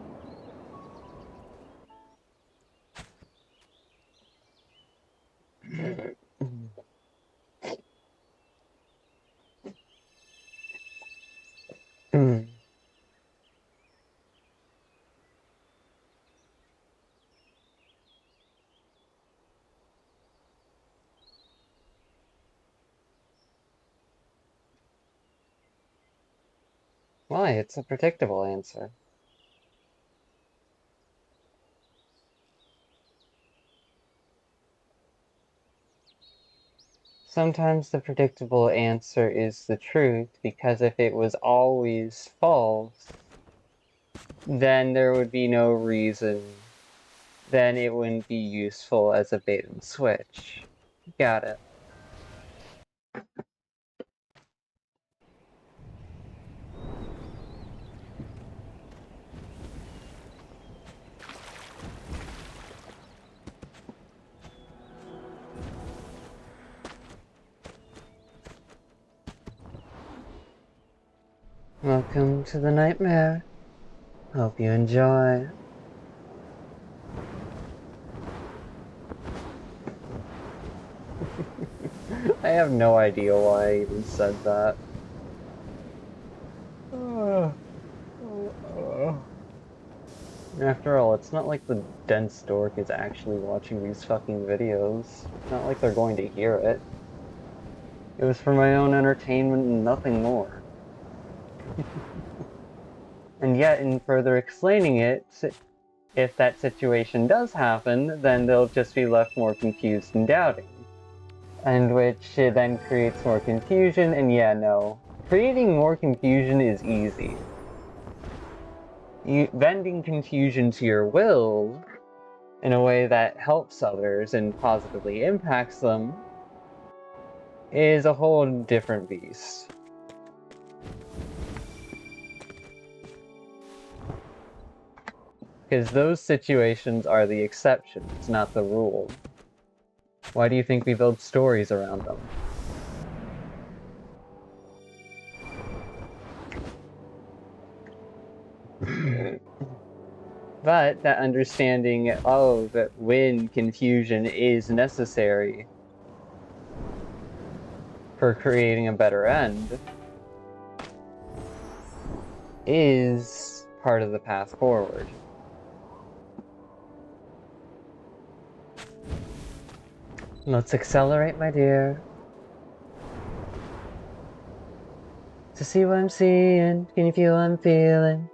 Why? It's a predictable answer. Sometimes the predictable answer is the truth, because if it was always false, then there would be no reason. Then it wouldn't be useful as a bait and switch. Got it. Welcome to the nightmare. Hope you enjoy. I have no idea why I even said that. After all, it's not like the dense dork is actually watching these fucking videos. It's not like they're going to hear it. It was for my own entertainment and nothing more. And yet, in further explaining it, if that situation does happen, then they'll just be left more confused and doubting. and which then creates more confusion, and yeah, no. Creating more confusion is easy. Bending confusion to your will in a way that helps others and positively impacts them is a whole different beast. Because those situations are the exceptions, not the rule. Why do you think we build stories around them? But that understanding, that when confusion is necessary for creating a better end, is part of the path forward. Let's accelerate, my dear. To see what I'm seeing, can you feel what I'm feeling?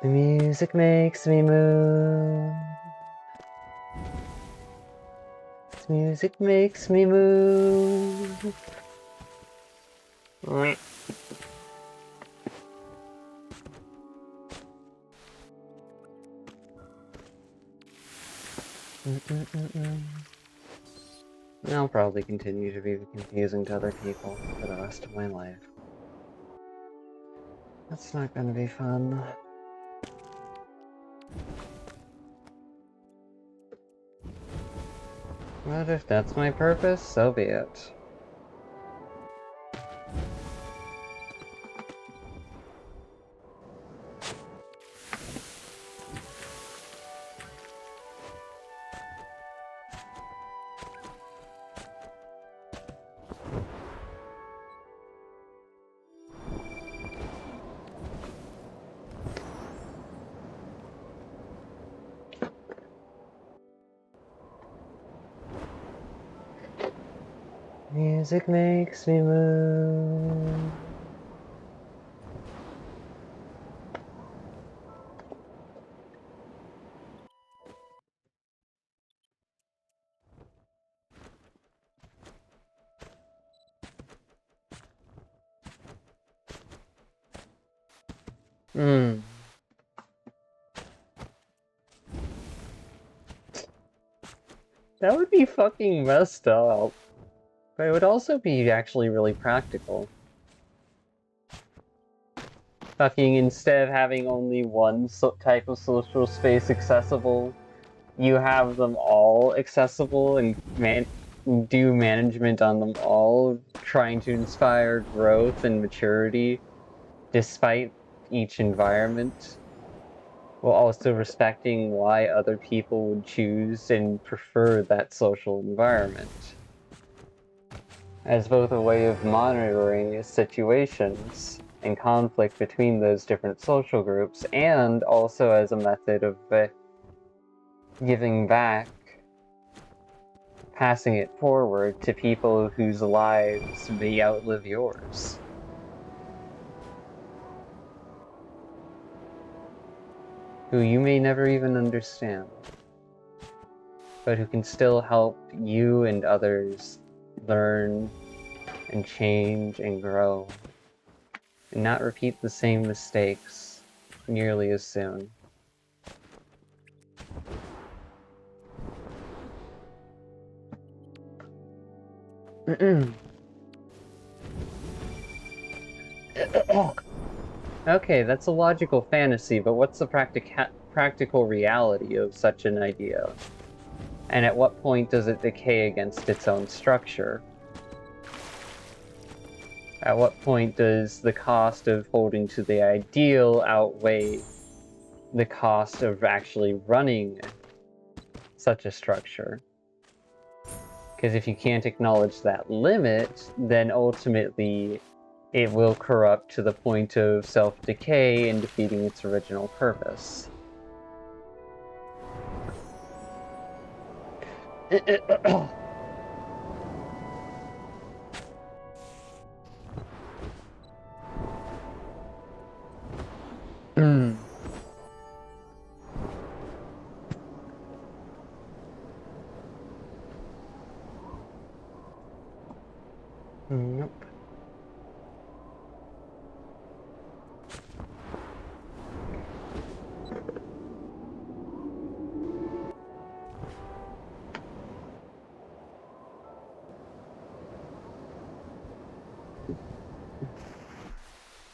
The music makes me move. This music makes me move. I'll probably continue to be confusing to other people for the rest of my life. That's not gonna be fun. But if that's my purpose, so be it. Music makes me move. That would be fucking messed up. But it would also be actually really practical. Fucking instead of having only one type of social space accessible, you have them all accessible and do management on them all, trying to inspire growth and maturity despite each environment, while also respecting why other people would choose and prefer that social environment, as both a way of monitoring situations and conflict between those different social groups, and also as a method of giving back, passing it forward to people whose lives may outlive yours. Who you may never even understand, but who can still help you and others learn and change and grow, and not repeat the same mistakes nearly as soon. Okay, that's a logical fantasy, but what's the practical reality of such an idea? And at what point does it decay against its own structure? At what point does the cost of holding to the ideal outweigh the cost of actually running such a structure? Because if you can't acknowledge that limit, then ultimately it will corrupt to the point of self-decay and defeating its original purpose. Nope.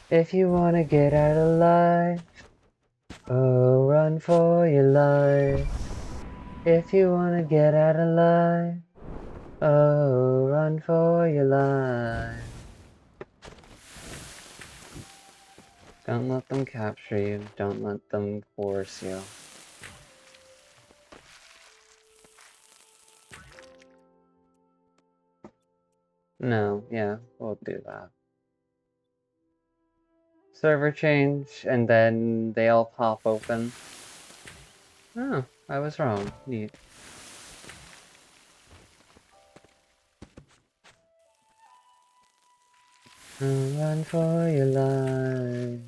If you wanna get out alive, oh, run for your life. If you wanna get out alive, oh, run for your life. Don't let them capture you. Don't let them coerce you. No, yeah, we'll do that. Server change, and then they all pop open. Oh, I was wrong. Neat. Run for your life.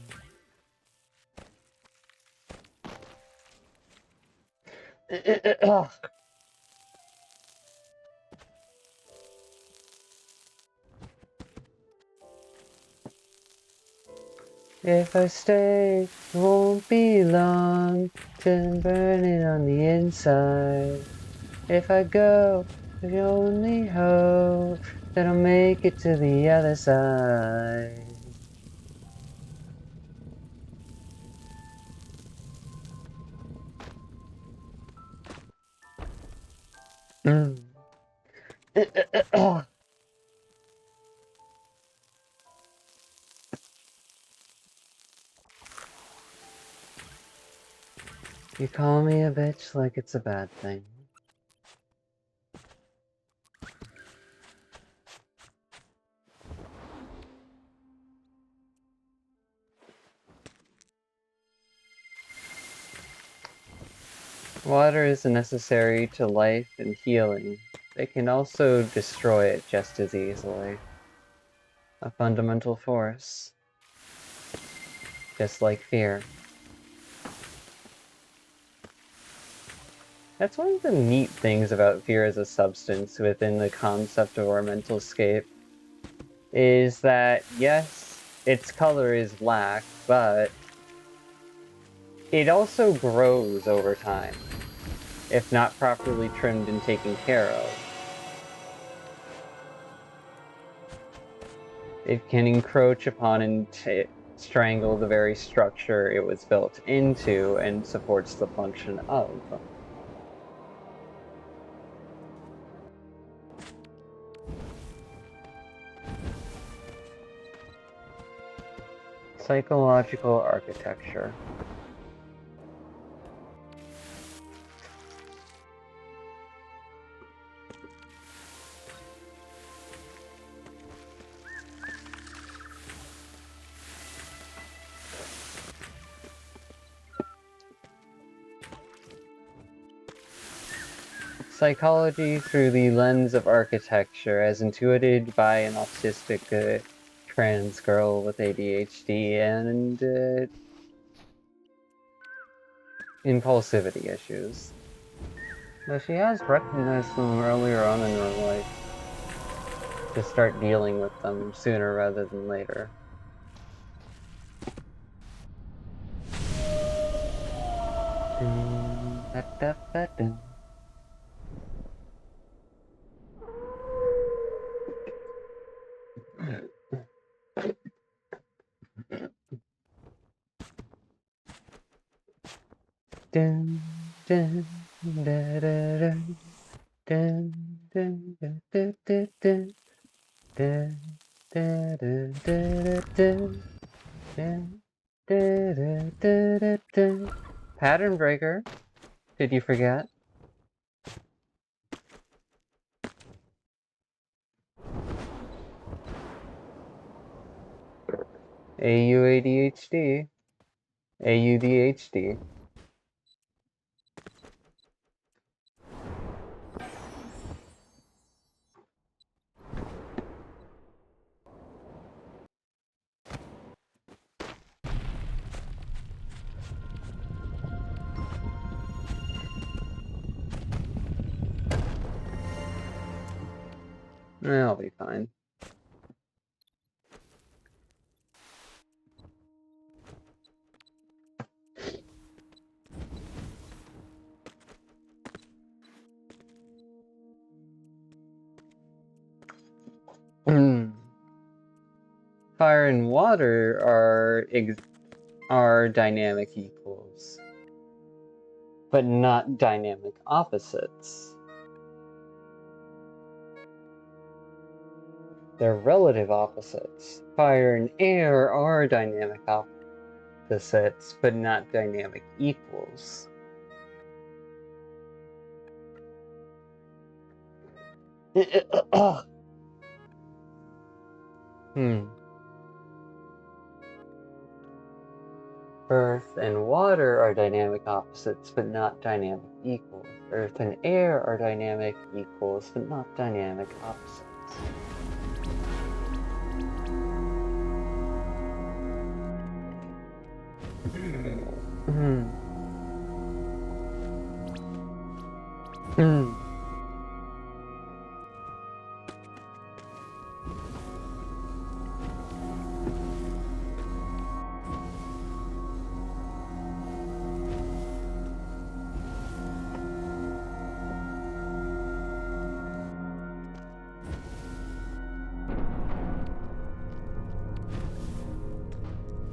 If I stay, it won't be long till I'm burning on the inside. If I go, the only hope that I'll make it to the other side. You call me a bitch like it's a bad thing. Water is necessary to life and healing. It can also destroy it just as easily. A fundamental force. Just like fear. That's one of the neat things about fear as a substance within the concept of our mental scape. Is that, yes, its color is black, but it also grows over time, if not properly trimmed and taken care of. It can encroach upon and strangle the very structure it was built into and supports the function of. Psychological architecture. Psychology through the lens of architecture, as intuited by an autistic trans girl with ADHD and impulsivity issues. But she has recognized them earlier on in her life to start dealing with them sooner rather than later. Dun, dun, da, da, da, dun, dun, da, da, da, da, da, da, da, da, da, da. Pattern breaker. Did you forget? AUADHD. AUDHD. I'll be fine. Fire and water are dynamic equals, but not dynamic opposites. They're relative opposites. Fire and air are dynamic opposites, but not dynamic equals. Earth and water are dynamic opposites, but not dynamic equals. Earth and air are dynamic equals, but not dynamic opposites.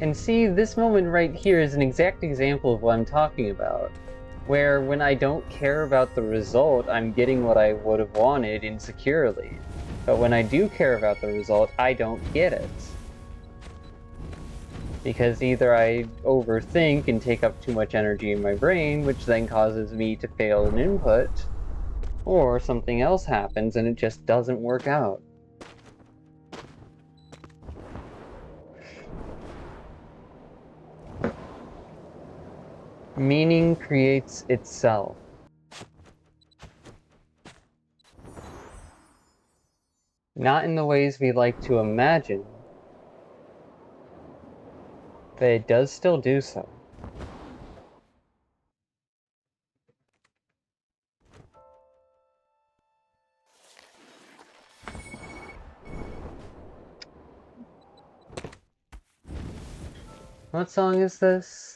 And see, this moment right here is an exact example of what I'm talking about. Where when I don't care about the result, I'm getting what I would have wanted insecurely. But when I do care about the result, I don't get it. Because either I overthink and take up too much energy in my brain, which then causes me to fail an input, or something else happens and it just doesn't work out. Meaning creates itself. Not in the ways we like to imagine, but it does still do so. What song is this?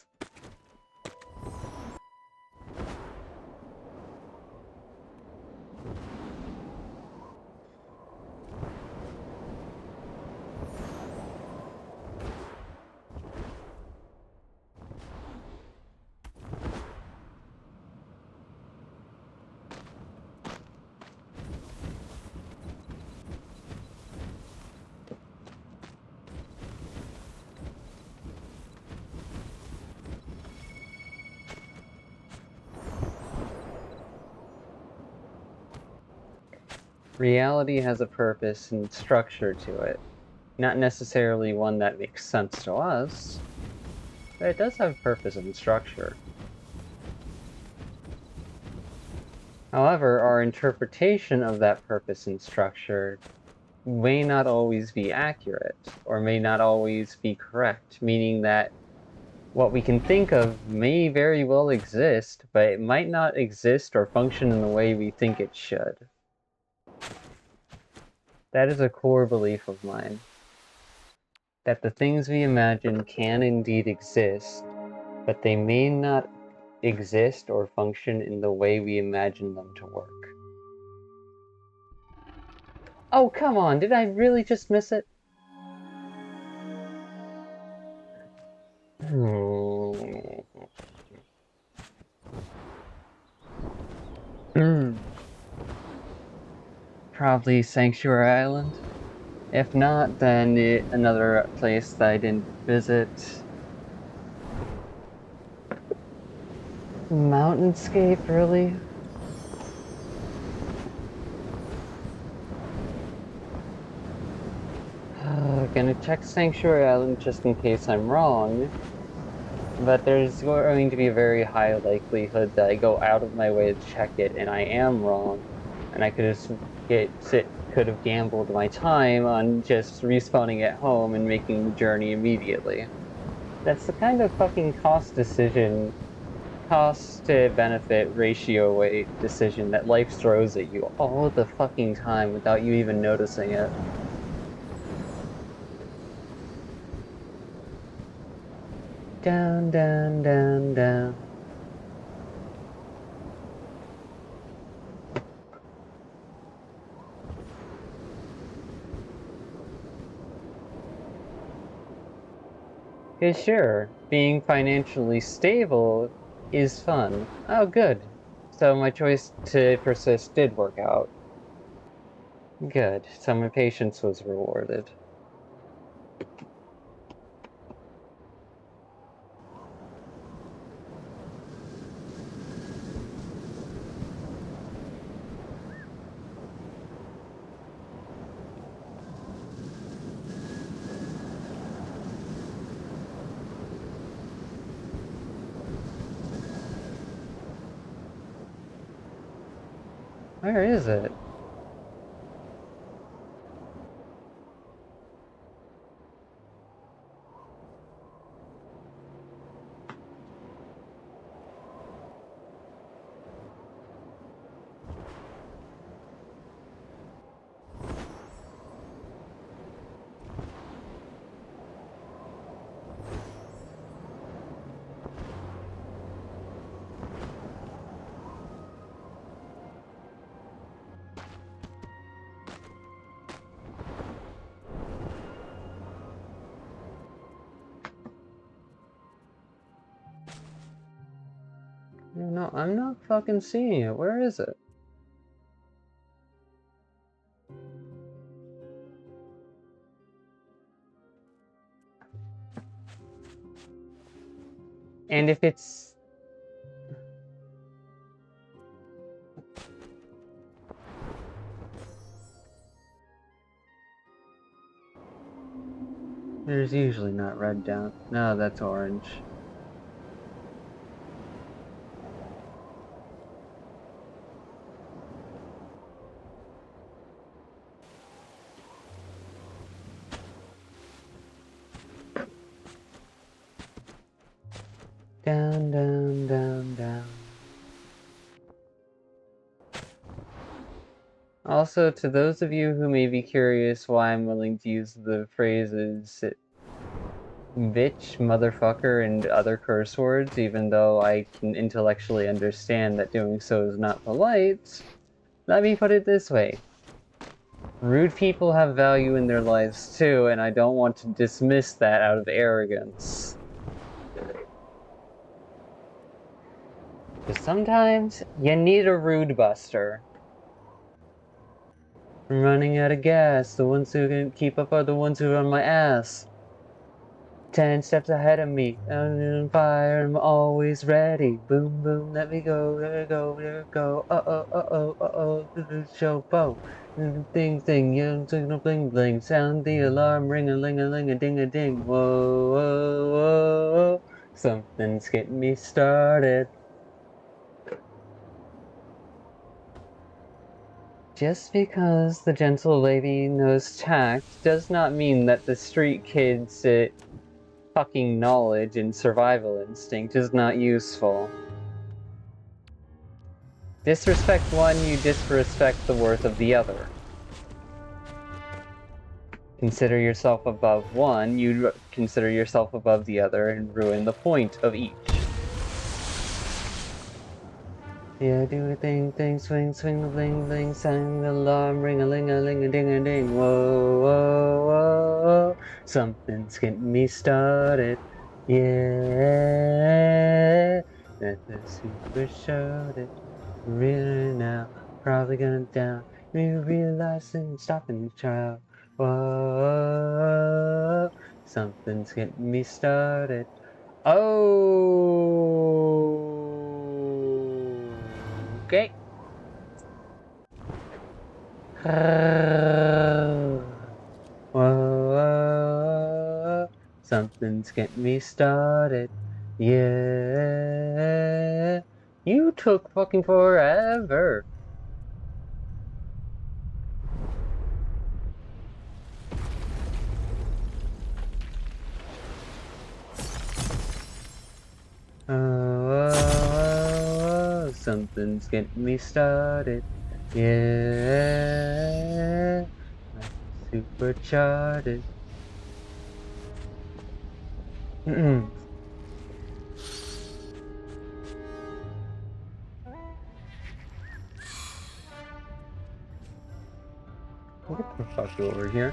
Reality has a purpose and structure to it. Not necessarily one that makes sense to us, but it does have purpose and structure. However, our interpretation of that purpose and structure may not always be accurate, or may not always be correct, meaning that what we can think of may very well exist, but it might not exist or function in the way we think it should. That is a core belief of mine. That the things we imagine can indeed exist, but they may not exist or function in the way we imagine them to work. Oh, come on, did I really just miss it? Probably Sanctuary Island. If not, then another place that I didn't visit. Mountainscape, really? Gonna check Sanctuary Island just in case I'm wrong. But there's going to be a very high likelihood that I go out of my way to check it and I am wrong. And I could have gambled my time on just respawning at home and making the journey immediately. That's the kind of fucking cost to benefit ratio weight decision that life throws at you all the fucking time without you even noticing it. Down, down, down, down. Yeah, sure. Being financially stable is fun. Oh, good. So my choice to persist did work out. Good. So my patience was rewarded. Where is it? No, I'm not fucking seeing it. Where is it? And if it's... There's usually not red down. No, that's orange. Down, down, down, down. Also, to those of you who may be curious why I'm willing to use the phrases bitch, motherfucker, and other curse words, even though I can intellectually understand that doing so is not polite, let me put it this way. Rude people have value in their lives too, and I don't want to dismiss that out of arrogance. Because sometimes you need a rude buster. I'm running out of gas. The ones who can keep up are the ones who are on my ass. 10 steps ahead of me. I'm on fire. I'm always ready. Boom, boom. Let me go. Let me go. Let me go. Uh-oh. Showboat. Ding, ding. Young signal, bling, bling. Sound the alarm. Ring a ling a ling a ding a ding. Whoa, whoa, whoa. Something's getting me started. Just because the gentle lady knows tact does not mean that the street kid's fucking knowledge and survival instinct is not useful. Disrespect one, you disrespect the worth of the other. Consider yourself above one, you consider yourself above the other and ruin the point of each. Yeah, do a thing, swing, swing, bling, bling, sound the alarm, ring a ling a ling a ding a ding. Whoa, whoa, whoa, something's getting me started. Yeah, let the super shut it. Really now, probably gonna down. Me realizing, stopping the trial. Whoa, something's getting me started. Oh, okay. Whoa, something's getting me started. Yeah, you took fucking forever. Oh, something's getting me started. Yeah, like supercharted. Get the fuck over here.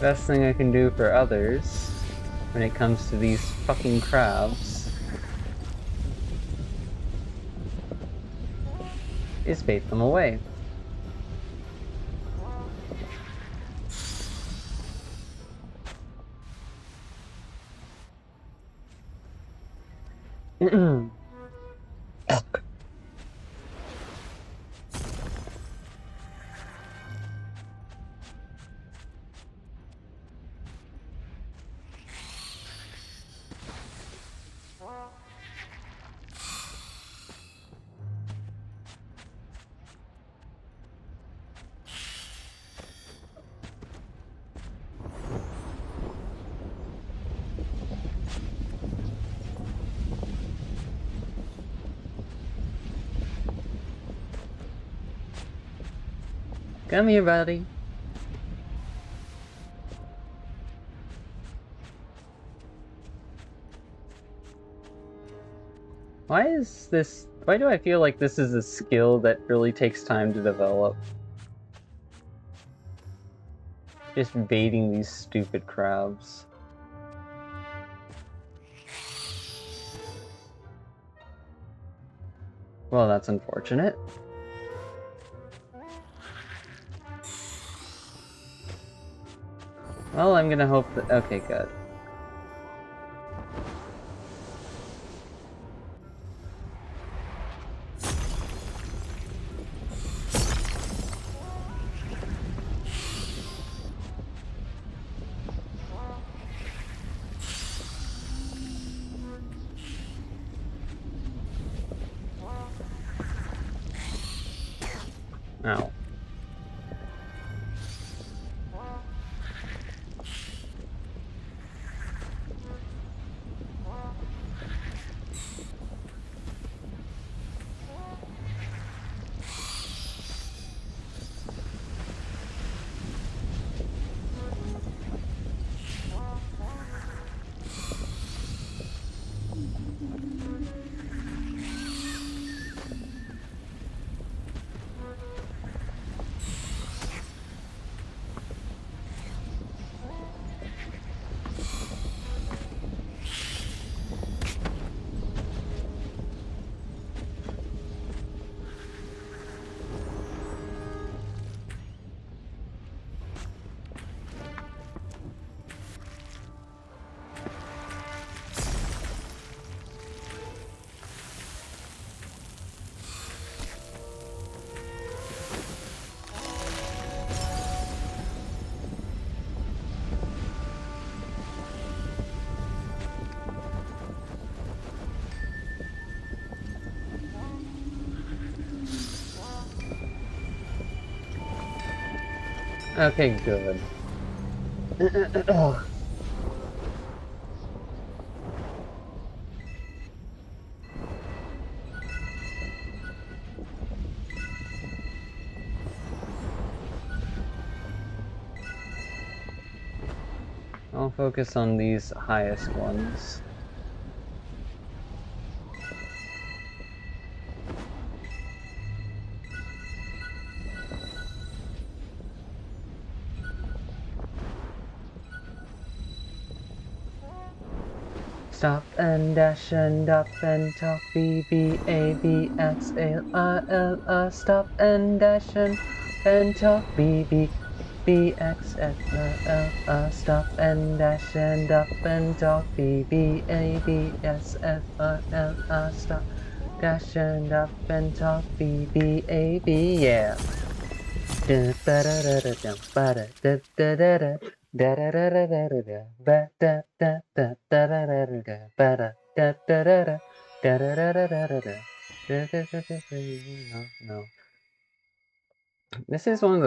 Best thing I can do for others when it comes to these fucking crabs is bait them away. Come here, buddy. Why do I feel like this is a skill that really takes time to develop? Just baiting these stupid crabs. Well, that's unfortunate. Well, I'm gonna hope that... Okay, good. Ow. Okay, good. I'll focus on these highest ones. Stop and dash and up and talk BBABXALL. Stop and dash and talk BBBXFLL. Stop and dash and up and talk BBABSFLL. Stop dash and up and talk BBAB. Yeah. No. This is one of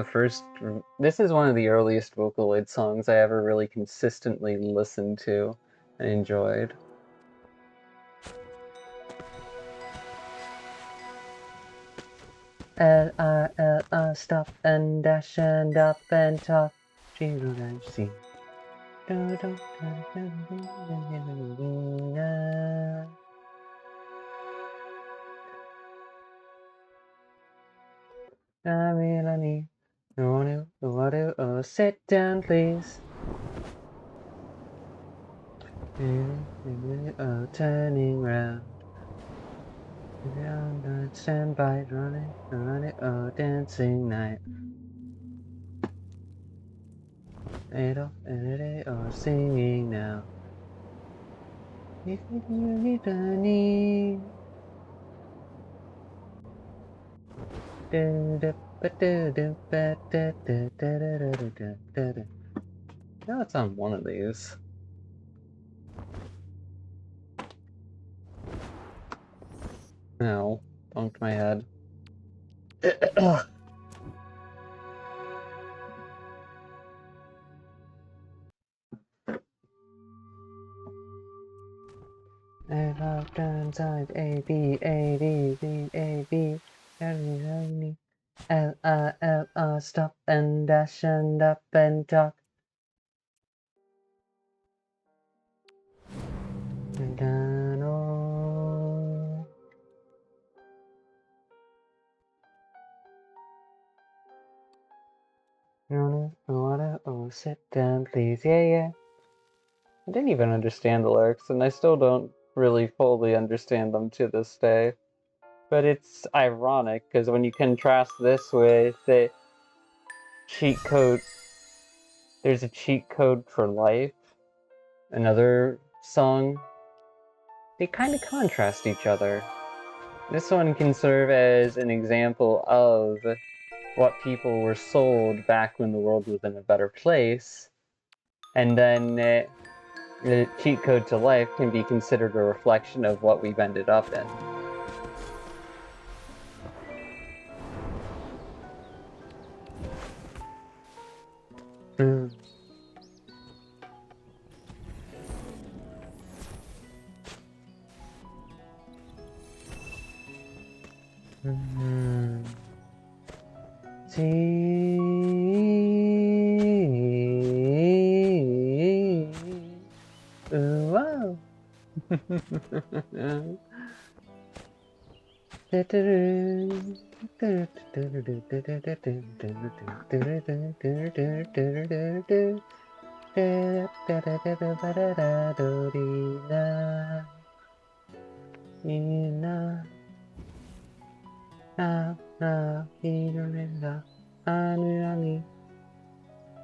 the earliest Vocaloid songs I ever really consistently listened to and enjoyed. L-I-L-I, stop and dash and up and talk. G-O-C. Sit down, please. Oh, turning round. Stand by, running, oh, dancing night. Oh, singing now. If you need a need. No, it's on one of these. No, bumped my head. I walked inside A B A D B A B L I L R, stop and dash and up and talk. And I know. Oh, sit down, please. Yeah. I didn't even understand the lyrics, and I still don't really fully understand them to this day. But it's ironic, because when you contrast this with the cheat code, there's a cheat code for life, another song, they kind of contrast each other. This one can serve as an example of what people were sold back when the world was in a better place, and then the cheat code to life can be considered a reflection of what we've ended up in. Wow.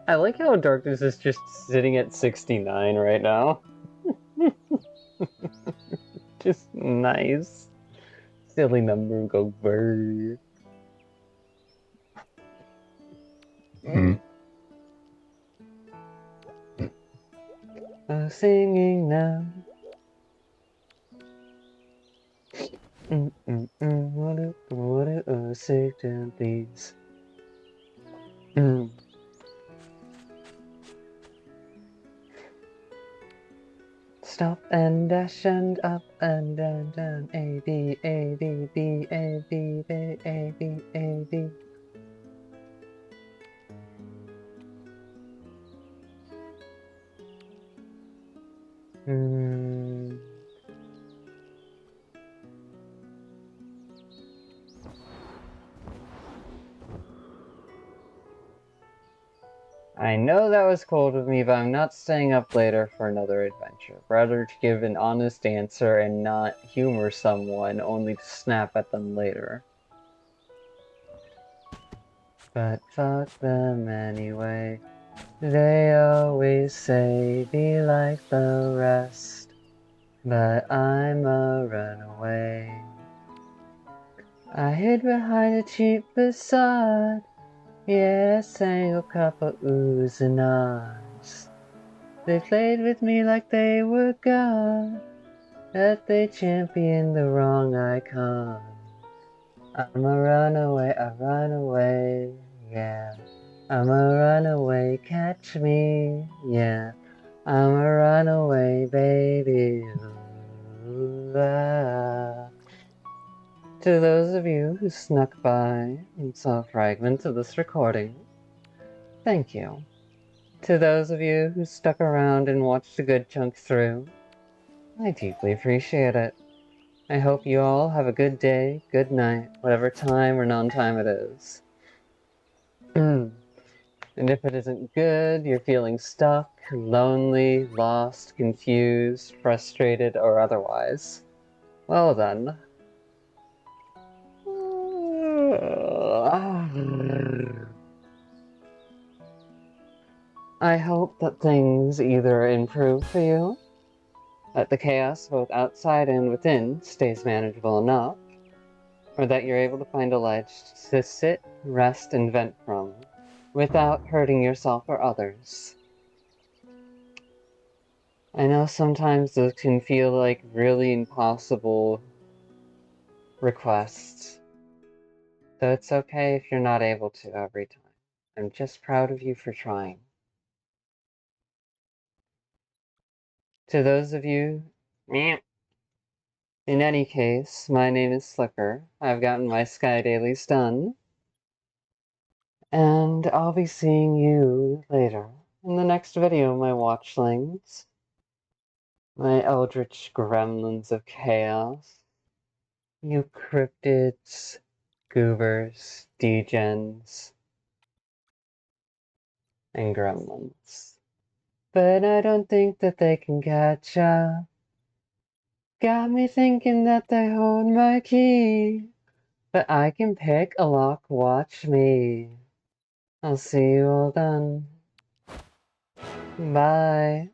I like how Darkness is just sitting at 69 right now. Just nice. Silly number, go bird. Singing now. What sit down, please. Stop and dash and up and down, A B A B B A B B A B A B. I know that was cold of me, but I'm not staying up later for another adventure. Rather to give an honest answer and not humor someone, only to snap at them later. But fuck them anyway. They always say be like the rest. But I'm a runaway. I hid behind a cheap facade. Yeah, sang a couple oohs and ahs. They played with me like they were God, that they championed the wrong icon. I'm a runaway, yeah. I'm a runaway, catch me, yeah. I'm a runaway, baby. Ooh, ah. To those of you who snuck by and saw fragments of this recording, thank you. To those of you who stuck around and watched a good chunk through, I deeply appreciate it. I hope you all have a good day, good night, whatever time or non-time it is. And And if it isn't good, you're feeling stuck, lonely, lost, confused, frustrated, or otherwise, well then. I hope that things either improve for you, that the chaos both outside and within stays manageable enough, or that you're able to find a ledge to sit, rest, and vent from, without hurting yourself or others. I know sometimes those can feel like really impossible requests, so it's okay if you're not able to every time. I'm just proud of you for trying. To those of you, in any case, my name is Slicker. I've gotten my Sky Dailies done, and I'll be seeing you later in the next video, my watchlings. My eldritch gremlins of chaos. You cryptids, goobers, degens, and gremlins. But I don't think that they can catch up. Got me thinking that they hold my key. But I can pick a lock, watch me. I'll see you all then. Bye.